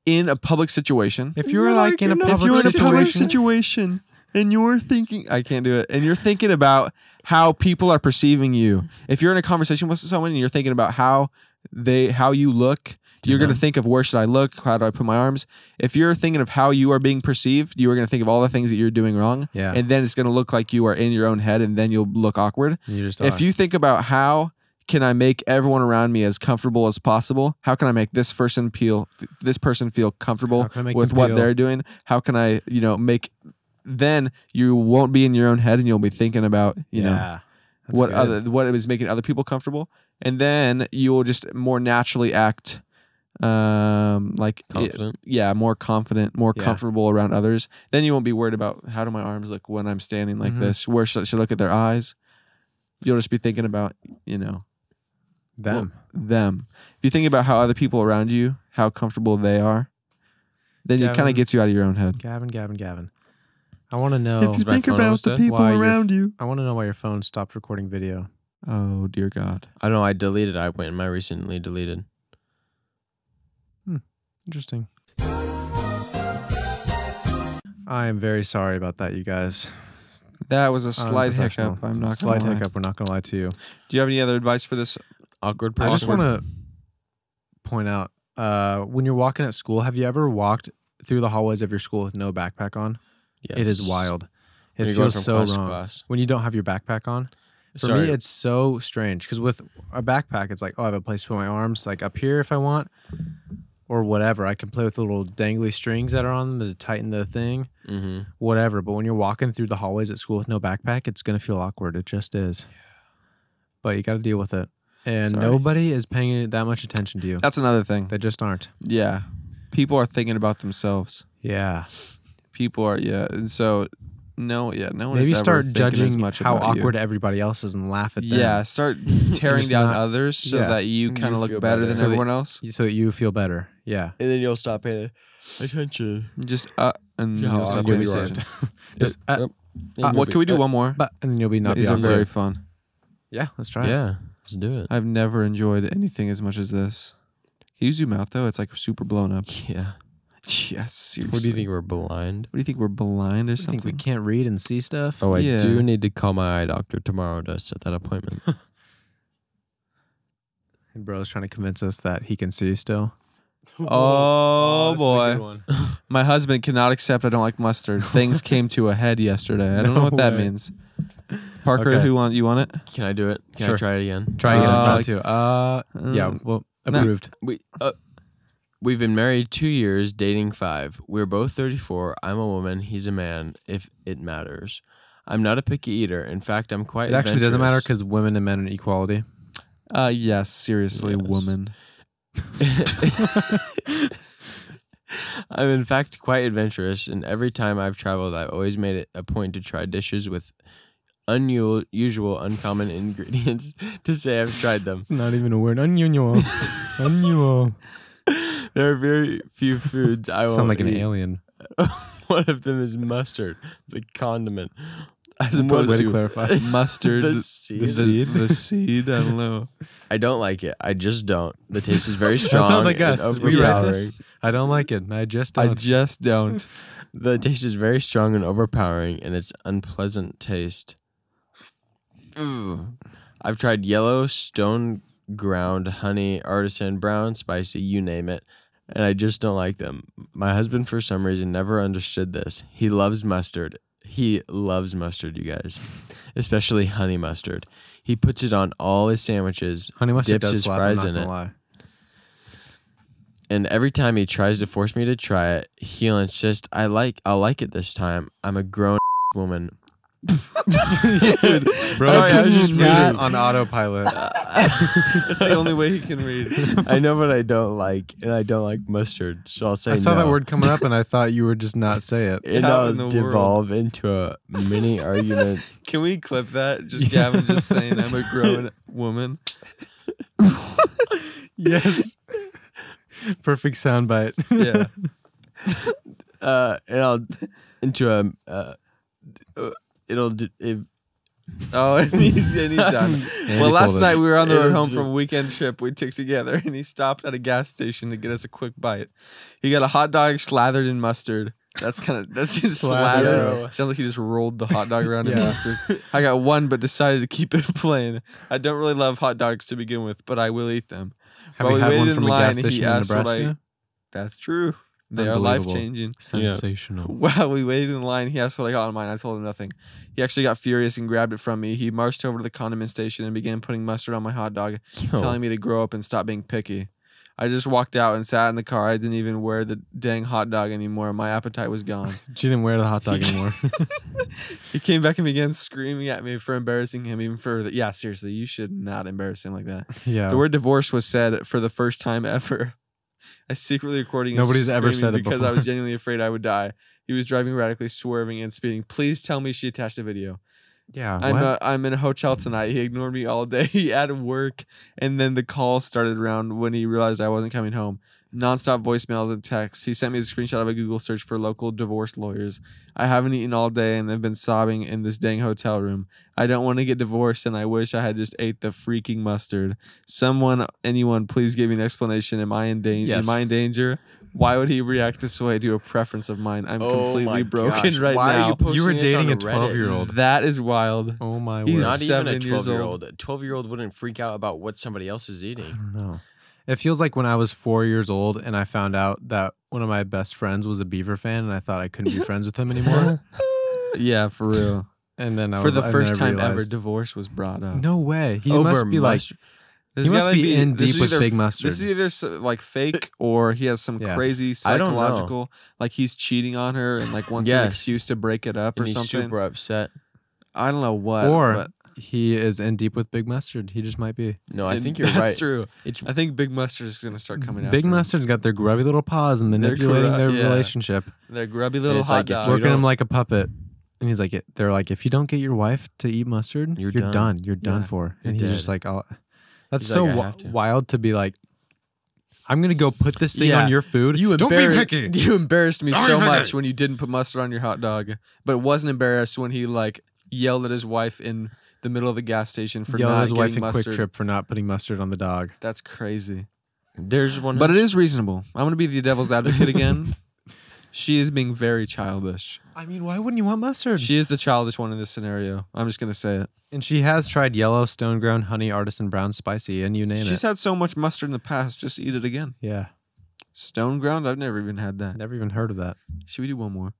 in a public situation, If you're like in a if you're public in a public situation, situation and you're thinking, I can't do it, and you're thinking about how people are perceiving you. If you're in a conversation with someone and you're thinking about how you look, you're going to think of where should I look? How do I put my arms? If you're thinking of how you are being perceived, you are going to think of all the things that you're doing wrong. Yeah. And then it's going to look like you are in your own head, and then you'll look awkward. you just If you think about how can I make everyone around me as comfortable as possible? How can I make this person feel comfortable How can I make with them what feel- they're doing? How can I, make? Then you won't be in your own head, and you'll be thinking about, yeah, that's good. what is making other people comfortable, and then you will just more naturally act, Confident. more confident, more Yeah. comfortable around others. Then you won't be worried about how do my arms look when I'm standing like Mhm. this. Where should I look at their eyes? You'll just be thinking about, them. them. If you think about how other people around you, how comfortable they are, then it kind Gavin. of gets you out of your own head. Gavin. I want to know. you think about the people why you're- around you. I want to know why your phone stopped recording video. Oh dear God. I don't know. I deleted. I went in my recently deleted. Interesting. I am very sorry about that, you guys. That was a slight Unprofessional. hiccup. I'm not Slight gonna lie. hiccup. We're not gonna lie to you. Do you have any other advice for this? Awkward I person. just want to point out when you're walking at school, have you ever walked through the hallways of your school with no backpack on? It is wild. It When you're going feels from so class to wrong class. when you don't have your backpack on. For Sorry. me, it's so strange because with a backpack, it's like, oh, I have a place to put my arms, like up here if I want, or whatever. I can play with the little dangly strings that are on them to tighten the thing, Mm-hmm. whatever. But when you're walking through the hallways at school with no backpack, it's gonna feel awkward. It just is. But you got to deal with it, and Sorry. nobody is paying that much attention to you. That's another thing. They just aren't. Yeah. People are thinking about themselves. Yeah. People are, and so no one Maybe is ever start thinking as judging much how about you. awkward everybody else is and laugh at them. Yeah, start tearing just down not- others so yeah. that you You kind of look feel better better. than So that- everyone else. so that you feel better. Yeah. And then you'll stop paying attention. Just and Yeah, you'll stop you'll paying be attention. saved. Just, What can we do? One more. but and then you'll be not These are beyond very saved. fun. Yeah, let's try it. Yeah, let's do it. I've never enjoyed anything as much as this. Can you zoom out though? It's like super blown up. Yeah. Yes, seriously. What do you think? We're blind? What do you think? We're blind or I something? think we can't read and see stuff. Oh, I Yeah. do need to call my eye doctor tomorrow to set that appointment. And bro's trying to convince us that he can see still. Oh, that's a boy. good one. My husband cannot accept I don't like mustard. Things came to a head yesterday. I don't know what that way. means. Parker, Okay. you want it? Can I do it? Can Sure. I try it again? Try again. I'm like- trying to. Yeah, well, no. approved. We've been married 2 years, dating 5. We're both 34. I'm a woman. He's a man. If it matters, I'm not a picky eater. In fact, I'm quite. It actually doesn't matter adventurous. because women and men are equality. Yes, seriously, Yes. woman. I'm in fact quite adventurous, and every time I've traveled, I've always made it a point to try dishes with unusual, uncommon ingredients to say I've tried them. It's not even a word. Unusual. Unusual. There are very few foods I won't Sound like an eat. alien. One of them is mustard, the condiment. As opposed Way to to clarify. mustard. The seed. The seed. I don't know. I don't like it. I just don't. The taste is very strong. That sounds like and us. Did we write overpowering. this? I don't like it. I just I don't. just don't. The taste is very strong and overpowering, and its unpleasant taste. I've tried yellow, stone ground, honey, artisan, brown, spicy, you name it, and I just don't like them. My husband, for some reason, never understood this. He loves mustard. He loves mustard, you guys, especially honey mustard. He puts it on all his sandwiches, Honey mustard dips does his slap, fries I'm in not it, gonna lie. and every time he tries to force me to try it, he'll insist I'll like it this time. I'm a grown woman. Dude, bro, Sorry, I was just not reading. on autopilot. That's the only way he can read. I know what I don't like, and I don't like mustard, so I'll say I saw no. that word coming up, and I thought you would just not say it. And How I'll in the world? devolve into a mini argument. Can we clip that? Just Gavin just saying I'm a grown woman. Yes. Perfect soundbite. Yeah. And I'll into a Oh, and he's done. Well, last folded. night we were on the road It'll home do- from a weekend trip we took together, and he stopped at a gas station to get us a quick bite. He got a hot dog slathered in mustard. That's just Slathered. slathered. Sounds like he just rolled the hot dog around in Yeah. mustard. I got one, but decided to keep it plain. I don't really love hot dogs to begin with, but I will eat them. Have While you we had waited one in from a line, gas he station in asked what Nebraska? That's true. They are Unbelievable. life-changing. Sensational. While we waited in line, he asked what I got on mine. I told him nothing. He actually got furious and grabbed it from me. He marched over to the condiment station and began putting mustard on my hot dog, telling me to grow up and stop being picky. I just walked out and sat in the car. I didn't even wear the dang hot dog anymore. My appetite was gone. She didn't wear the hot dog anymore. He came back and began screaming at me for embarrassing him even further. Yeah, seriously, you should not embarrass him like that. Yeah. The word divorce was said for the first time ever. I secretly recording and Nobody's ever screaming said it because I before. was genuinely afraid I would die. He was driving radically, swerving and speeding. Please tell me she attached a video. Yeah. What? I'm in a hotel tonight. He ignored me all day. He had work, and then the call started around when he realized I wasn't coming home. Nonstop voicemails and texts. He sent me a screenshot of a Google search for local divorce lawyers. I haven't eaten all day and have been sobbing in this dang hotel room. I don't want to get divorced, and I wish I had just ate the freaking mustard. Anyone, please give me an explanation. Am I in danger? Yes. Am I in danger? Why would he react this way to a preference of mine? I'm Oh completely my broken gosh. right Why now. Are you, posting You were this on dating a Reddit? 12-year-old. That is wild. Oh my He's word. Not even a 7 years 12-year-old. A 12-year-old wouldn't freak out about what somebody else is I eating. don't know. It feels like when I was 4 years old and I found out that one of my best friends was a Beaver fan and I thought I couldn't be friends with him anymore. Yeah, for real. And then I For was, the and then first I time ever, realized, divorce was brought up. no way. He Over must be like, mustard. This he must gotta be in this deep is with either- big mustard. This is either like fake or he has some Yeah. crazy I don't know. psychological, like he's cheating on her and like wants an Yes. excuse to break it up And or he's something. super upset. I don't know what. or but he is in deep with big mustard. He just might be. No, I and think you're that's right. true. It's I think Big Mustard is gonna start coming out. Big mustard's got their grubby little paws and manipulating their yeah. relationship, Their grubby little it's hot like if dog. you working him don't- like a puppet. And he's like, they're like, if you don't get your wife to eat mustard, You're you're done. done. You're done Yeah. for. You're And he's just dead. like, oh, that's He's so like, I have to. wild to be like, I'm gonna go put this thing Yeah. on your food. You Don't be embarrassed. picky. You embarrassed me Don't so be much picky. when you didn't put mustard on your hot dog, but wasn't embarrassed when he like yelled at his wife in the middle of the gas station for Yelled not at his wife getting in mustard. Quick Trip for not putting mustard on the dog. That's crazy. there's one. But it is reasonable. I'm going to be the devil's advocate again. She is being very childish. I mean, why wouldn't you want mustard? She is the childish one in this scenario. I'm just going to say it. And she has tried yellow, stone ground, honey, artisan, brown, spicy, and you name She's it. had so much mustard in the past. Just eat it again. Yeah, Stone ground? I've never even had that. never even heard of that. Should we do one more?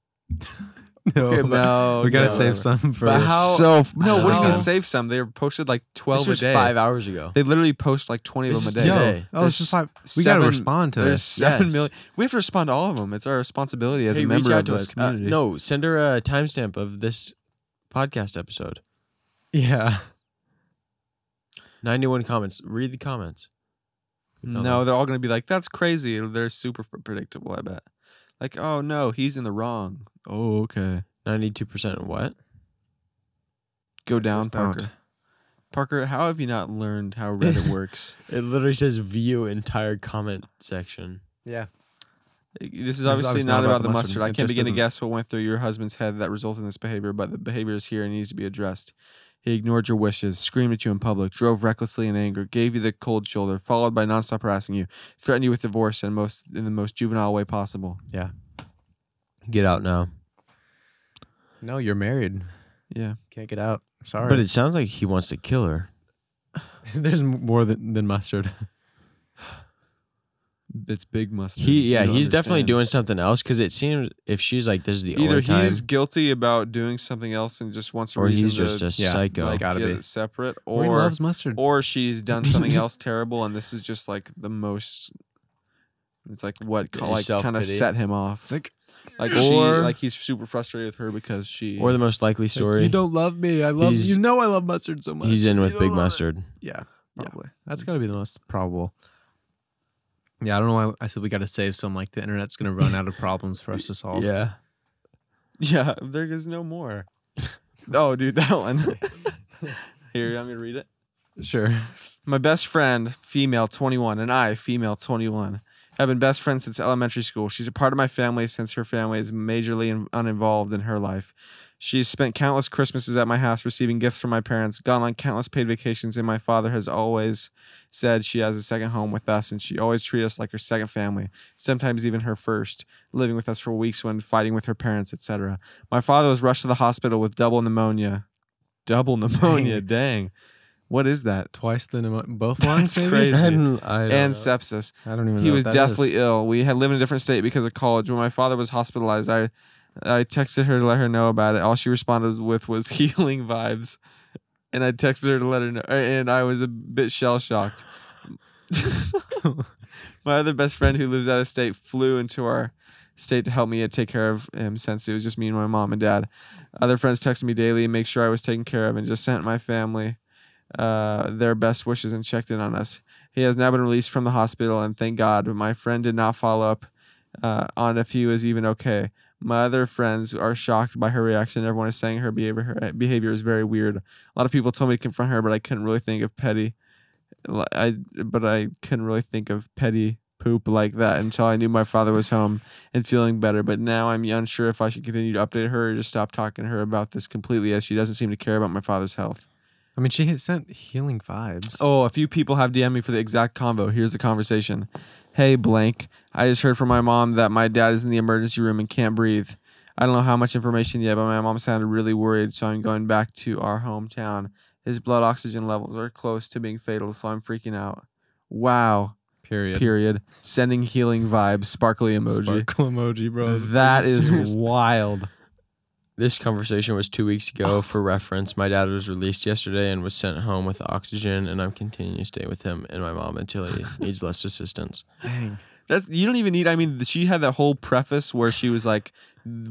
No, Okay, no. we gotta no. save some for. But how? No, what do you mean How? save some? They were posted like 12 This a was day. 5 hours ago. They literally post like 20 This of them a is day. Yo, today. oh, it's just There's like we gotta 7 respond to There's this. 7 Yes. million. We have to respond to all of them. It's our responsibility as Hey, a reach member out of to this us. community. No, send her a timestamp of this podcast episode. Yeah, 91 comments. Read the comments. We found No, them. they're all going to be like, that's crazy. They're super predictable, I bet. Like, oh no, he's in the wrong. Oh, okay. 92% what? Go down, Just don't. Parker. Parker, how have you not learned how Reddit works? It literally says view entire comment section. yeah. This is obviously not about the mustard. I It can't just begin to doesn't- guess what went through your husband's head that resulted in this behavior, but the behavior is here and needs to be addressed. He ignored your wishes, screamed at you in public, drove recklessly in anger, gave you the cold shoulder, followed by nonstop harassing you, threatened you with divorce in the most juvenile way possible. Yeah. Get out now. No, you're married. Yeah. Can't get out. Sorry. But it sounds like he wants to kill her. There's more than mustard. It's big mustard. He's You don't definitely understand. doing something else because it seems if she's like this is the Either only time, he's guilty about doing something else and just wants a or reason he's just to a psycho. like Gotta get be. it separate, Or he loves mustard. or she's done something else terrible, and this is just like the most. It's like what Yeah, like kind of self-pity. set him off. It's Like Or- he's super frustrated with her because she. Or the most likely story, you don't love me. I love He's- you. Know I love mustard so much. he's in You with don't big love it. mustard. Yeah, probably. That's gotta be the most probable. Yeah, I don't know why I said we got to save some. Like the internet's gonna run out of problems for us to solve. Yeah. Yeah, there is no more. Oh, dude, that one. Here, you want me to read it? Sure. My best friend, female 21, and I, female 21, have been best friends since elementary school. She's a part of my family since her family is majorly uninvolved in her life. She's spent countless Christmases at my house receiving gifts from my parents, gone on countless paid vacations, and my father has always said she has a second home with us, and she always treats us like her second family, sometimes even her first, living with us for weeks when fighting with her parents, etc. My father was rushed to the hospital with double pneumonia. Double pneumonia, dang. What is that? Twice the both lungs. That's Maybe? crazy. And Sepsis. I don't even know. He what was that deathly is. ill. We had lived in a different state because of college. When my father was hospitalized, I texted her to let her know about it. All she responded with was healing vibes. And I texted her to let her know. And I was a bit shell-shocked. My other best friend who lives out of state flew into our state to help me take care of him since it was just me and my mom and dad. Other friends texted me daily and make sure I was taken care of and just sent my family their best wishes and checked in on us. He has now been released from the hospital, and thank God, but my friend did not follow up on if he was even okay. My other friends are shocked by her reaction. Everyone is saying her behavior is very weird. A lot of people told me to confront her, but I couldn't really think of petty poop like that until I knew my father was home and feeling better. But now I'm unsure if I should continue to update her or just stop talking to her about this completely, as she doesn't seem to care about my father's health. I mean, she had sent healing vibes. Oh, a few people have DM'd me for the exact convo. Here's the conversation. Hey, blank. I just heard from my mom that my dad is in the emergency room and can't breathe. I don't know how much information yet, but my mom sounded really worried, so I'm going back to our hometown. His blood oxygen levels are close to being fatal, so I'm freaking out. Wow. Period. Sending healing vibes. Sparkly emoji. Sparkle emoji, bro. That is Seriously. wild. This conversation was 2 weeks ago. For reference, my dad was released yesterday and was sent home with oxygen, and I'm continuing to stay with him and my mom until he needs less assistance. Dang. You don't even need. I mean, she had that whole preface where she was like,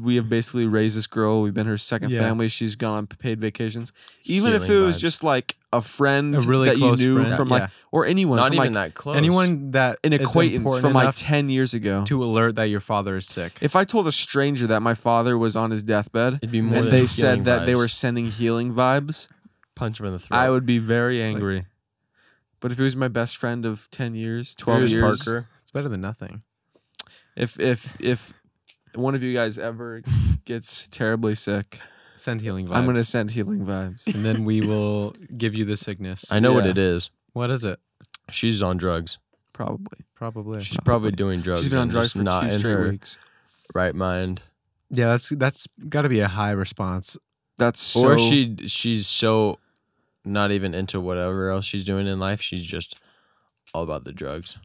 "We have basically raised this girl. We've been her second Yeah. family. She's gone on paid vacations." Even if it Healing was vibes. just like a friend A really that you close knew friend, from yeah. like, or anyone, Not from even like that close. Anyone that an is acquaintance important from like enough 10 years ago. to alert that your father is sick. If I told a stranger that my father was on his deathbed It'd be more and than they said healing that they vibes. were sending healing vibes, Punch him in the throat. I would be very angry. But if it was my best friend of 10 years, 12 Here's years, Parker. It's better than nothing. if one of you guys ever gets terribly sick, Send healing vibes. I'm going to send healing vibes. and then we will give you the sickness. I know what Yeah. it is. What is it? She's on drugs. Probably. Probably. She's probably doing drugs. She's been on and drugs just for not 2 in straight her weeks. right mind. Yeah, that's got to be a high response. That's so... Or she's so not even into whatever else she's doing in life. She's just all about the drugs.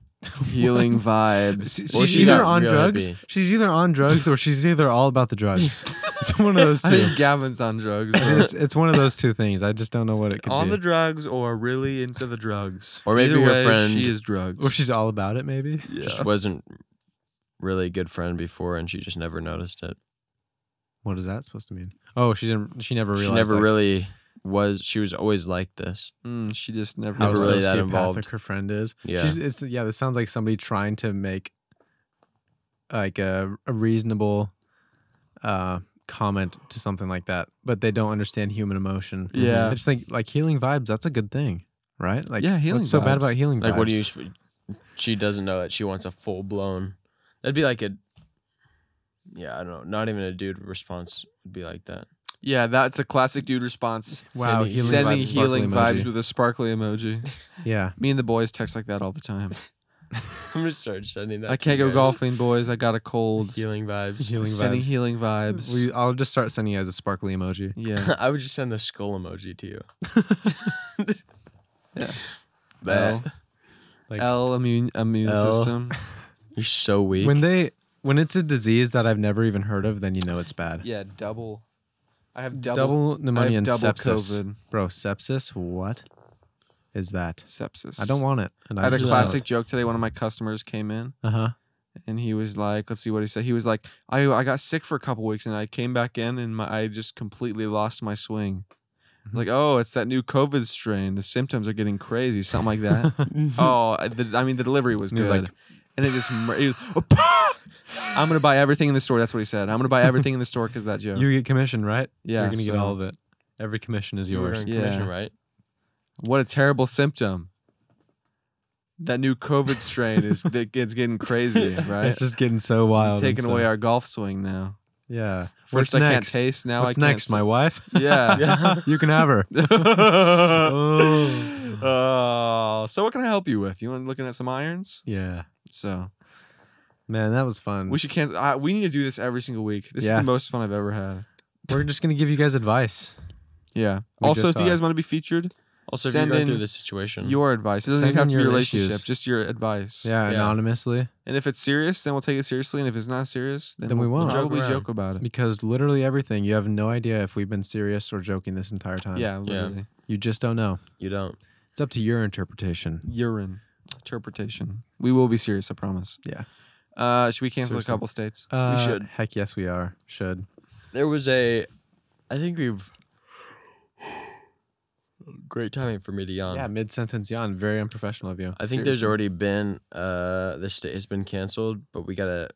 healing vibes. Or She's she either got on real drugs. hippie. She's either on drugs or she's either all about the drugs. It's one of those I two. think Gavin's on drugs. It's one of those two things. I just don't know what it could on be. the drugs or really into the drugs. Or maybe Either her way, friend- she is drugs. Or she's all about it, maybe. Just wasn't really a good friend before, and she just never noticed it. What is that supposed to mean? Oh, she didn't. She never realized. She never like, really was. She was always like this. She just never... how never really that sociopathic involved. her friend is. Yeah. This sounds like somebody trying to make like a reasonable comment to something like that, but they don't understand human emotion. Yeah. I just think like healing vibes. That's a good thing, right? Like, Yeah, healing What's so bad vibes. about healing vibes? Like, what do you? She doesn't know that she wants a full blown. That'd be like a. Yeah, I don't know. Not even a dude response would be like that. Yeah, that's a classic dude response. Wow, Healing healing Sending vibes, healing sparkly vibes emoji. with a sparkly emoji. Yeah. Me and the boys text like that all the time. I'm gonna start sending that. I to can't you go guys. golfing, boys. I got a cold. Healing vibes. Healing Sending vibes. healing vibes. I'll just start sending you as a sparkly emoji. Yeah. I would just send the skull emoji to you. Yeah. Bet. Like immune L. system. You're so weak. when it's a disease that I've never even heard of, then you know it's bad. Yeah, double. I have Double pneumonia and double sepsis. COVID. Bro, sepsis? What is that? Sepsis. I don't want it. And I had a just classic joke today. One of my customers came in Uh-huh. and he was like, let's see what he said. He was like, I got sick for a couple weeks and I came back in and I just completely lost my swing. Mhm. Like, oh, it's that new COVID strain. The symptoms are getting crazy. Something like that. Oh, the delivery was He was good. like- And it just, he was, I'm going to buy everything in the store. That's what he said. I'm going to buy everything in the store because of that joke. You get commission, right? Yeah, You're going to get so- all of it. Every commission is You were yours. on Yeah. commission, right? What a terrible symptom. That new COVID strain it's getting crazy, right? It's just getting so wild. Taking and away so- our golf swing now. Yeah. First What's I next? can't taste, now What's I can't next? My wife? Yeah. You can have her. Oh. So what can I help you with? You want looking at some irons? Yeah. So Man, that was fun. we should cancel. We need to do this every single week. This is Yeah. the most fun I've ever had. We're just going to give you guys advice. Yeah. We Also, just if you guys are. want to be featured, Also, if Send you're going in through this situation, your advice. It doesn't Send even have in to be a your relationship, issues. just your advice. Yeah, Yeah. anonymously. And if it's serious, then we'll take it seriously. And if it's not serious, then, Then we we'll won't. probably Joke joke around. about it. Because literally everything, you have no idea if we've been serious or joking this entire time. Yeah, literally. You just don't know. you don't. It's up to your interpretation. Urine interpretation. We will be serious, I promise. Yeah. Should we cancel Seriously. a couple states? We should. Heck yes, we are. Should. There was I think we've. Great timing for me to yawn. Yeah, mid-sentence yawn. Very unprofessional of you. I think there's Seriously. already been the state has been canceled, but we got a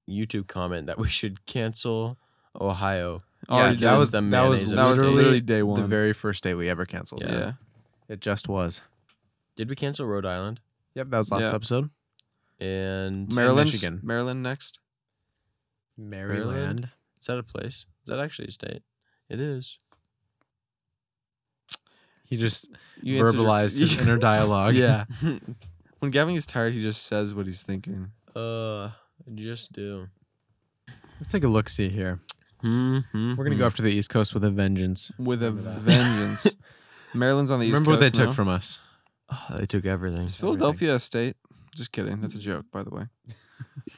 YouTube comment that we should cancel Ohio. Yeah, because that was the that was mayonnaise of that was states. literally day one. the very first day we ever canceled. Yeah. Yeah. It just was. Did we cancel Rhode Island Yep, that was last Yeah. episode. and Maryland. Michigan. Maryland next. Maryland. Is that a place? Is that actually a state? It is. He just You answered your- verbalized his inner dialogue. Yeah. When Gavin gets tired, he just says what he's thinking. I just do. Let's take a look. See here. Mm-hmm. We're gonna go up to the East Coast with a vengeance. With a Remember that. vengeance. Maryland's on the East Remember what they Coast. took no? from us. They took everything. Is Philadelphia a state? Just kidding. That's a joke, by the way.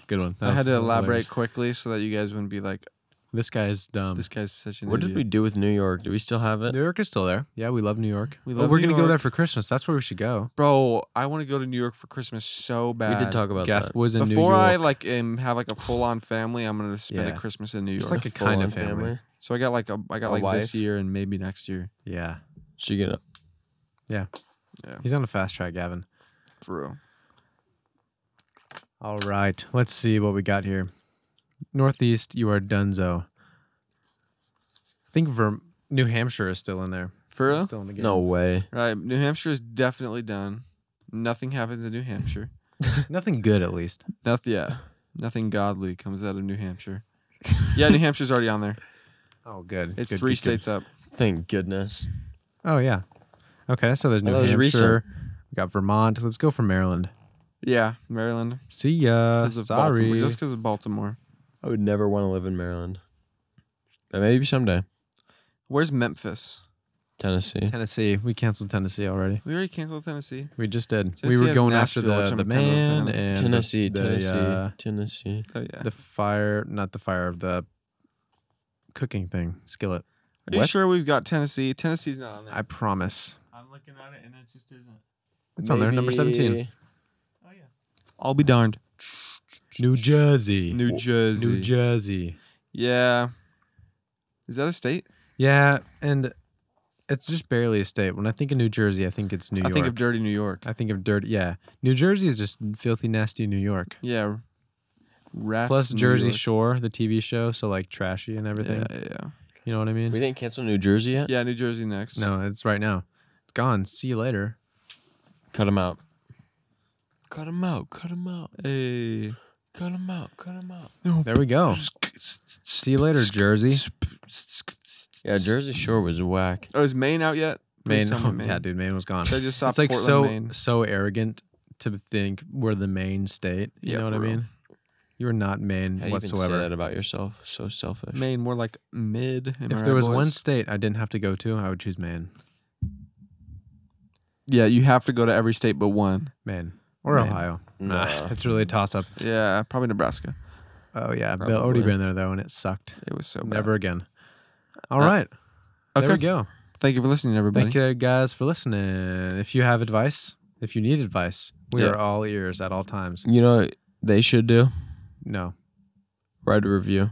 Good one. That I was had to elaborate hilarious. quickly so that you guys wouldn't be like, This guy is dumb. this guy's such an What idiot. did we do with New York? Do we still have it? New York is still there. Yeah, we love New York. We But love we're New gonna go there York. for Christmas. That's where we should go. Bro, I want to go to New York for Christmas so bad. We did talk about Gas that. Boys in Before New York. I like have like a full on family, I'm gonna spend Yeah. a Christmas in New York. Just like a kind of Full-on family. So I got like A this wife? year and maybe next year. Yeah, Should you get up? he's on a fast track, Gavin. For real. All right, let's see what we got here. Northeast, you are Dunzo. I think New Hampshire is still in there. For real? Still in the game. No way. Right. New Hampshire is definitely done. Nothing happens in New Hampshire. Nothing good, at least. Nothing godly comes out of New Hampshire. Yeah, New Hampshire's already on there. Oh, good. It's Good, 3 good, good. states up. Thank goodness. Oh yeah. Okay, so there's New that was Hampshire. We got Vermont. Let's go for Maryland. Yeah, Maryland. See ya. 'Cause of Sorry. Baltimore. Just because of Baltimore. I would never want to live in Maryland. But maybe someday. Where's Memphis? Tennessee. Tennessee. We canceled Tennessee already. We already canceled Tennessee. We just did. Tennessee we were has going after Nashville, which the I'm kind of a man fan of. and Tennessee. the Tennessee. Oh yeah. the fire, not the fire of the cooking thing, skillet. Are you What? sure we've got Tennessee? Tennessee's not on there. I promise. I'm looking at it and it just isn't. It's on there, number 17. Oh yeah. I'll be darned. New Jersey. New Jersey. New Jersey. Yeah. Is that a state? Yeah, and it's just barely a state. When I think of New Jersey, I think it's New York. I think of dirty New York. I think of dirty. Yeah, New Jersey is just filthy, nasty New York. Yeah. Rats. Plus New Jersey York. Shore, the TV show, so like trashy and everything. Yeah. You know what I mean? We didn't cancel New Jersey yet? Yeah, New Jersey next. No, it's right now. It's gone. See you later. Cut him out. Cut him out. Cut him out. Hey. Cut him out. Cut him out. There we go. See you later, Jersey. Yeah, Jersey Shore was whack. Oh, is Maine out yet? Maine. Please tell me Maine. Yeah, dude, Maine was gone. I just saw It's like Portland, so Maine. arrogant to think we're the Maine state. You Yeah, know what I for real. mean? You are not Maine How do you even say whatsoever. that about yourself? So selfish. Maine, more like mid. Am I If right, there was one boys? state I didn't have to go to, I would choose Maine. Yeah, you have to go to every state but one. Maine or Maine. Ohio. Nah. It's really a toss up. Yeah, probably Nebraska. Oh yeah, Bill already Probably. been there though, and it sucked. It was so bad. Never again. All right, Okay. there we go. Thank you for listening, everybody. Thank you guys for listening. If you have advice, if you need advice, we Yeah. are all ears at all times. You know what they should do? No, Write a review.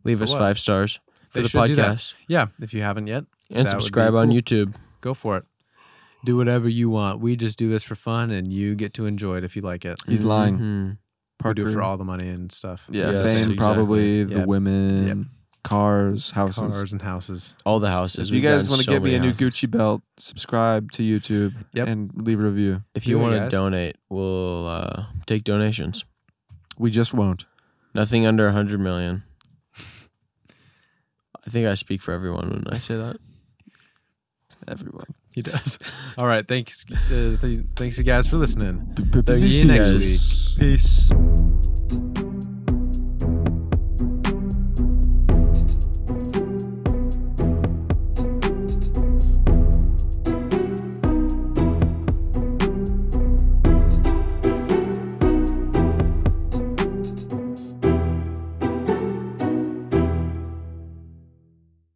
Leave For us what? 5 stars for They the should do that. podcast. yeah. If you haven't yet, And That would be subscribe on cool. YouTube. go for it. Do whatever you want. We just do this for fun, and you get to enjoy it if you like it. He's lying. Mhm. We do it for Parker. all the money and stuff. Yeah, Yes, fame, exactly. probably, the Yep. women, Yep. cars, houses. Cars and houses. All the houses. If you We've guys gotten want to so get me many a new houses. Gucci belt, subscribe to YouTube Yep. and leave a review. If you Do it, want to guys. donate, we'll take donations. We just won't. Nothing under 100 million. I think I speak for everyone when I say that. Everyone. He does. All right. Thanks. Thanks you guys for listening. See See you next week. Peace.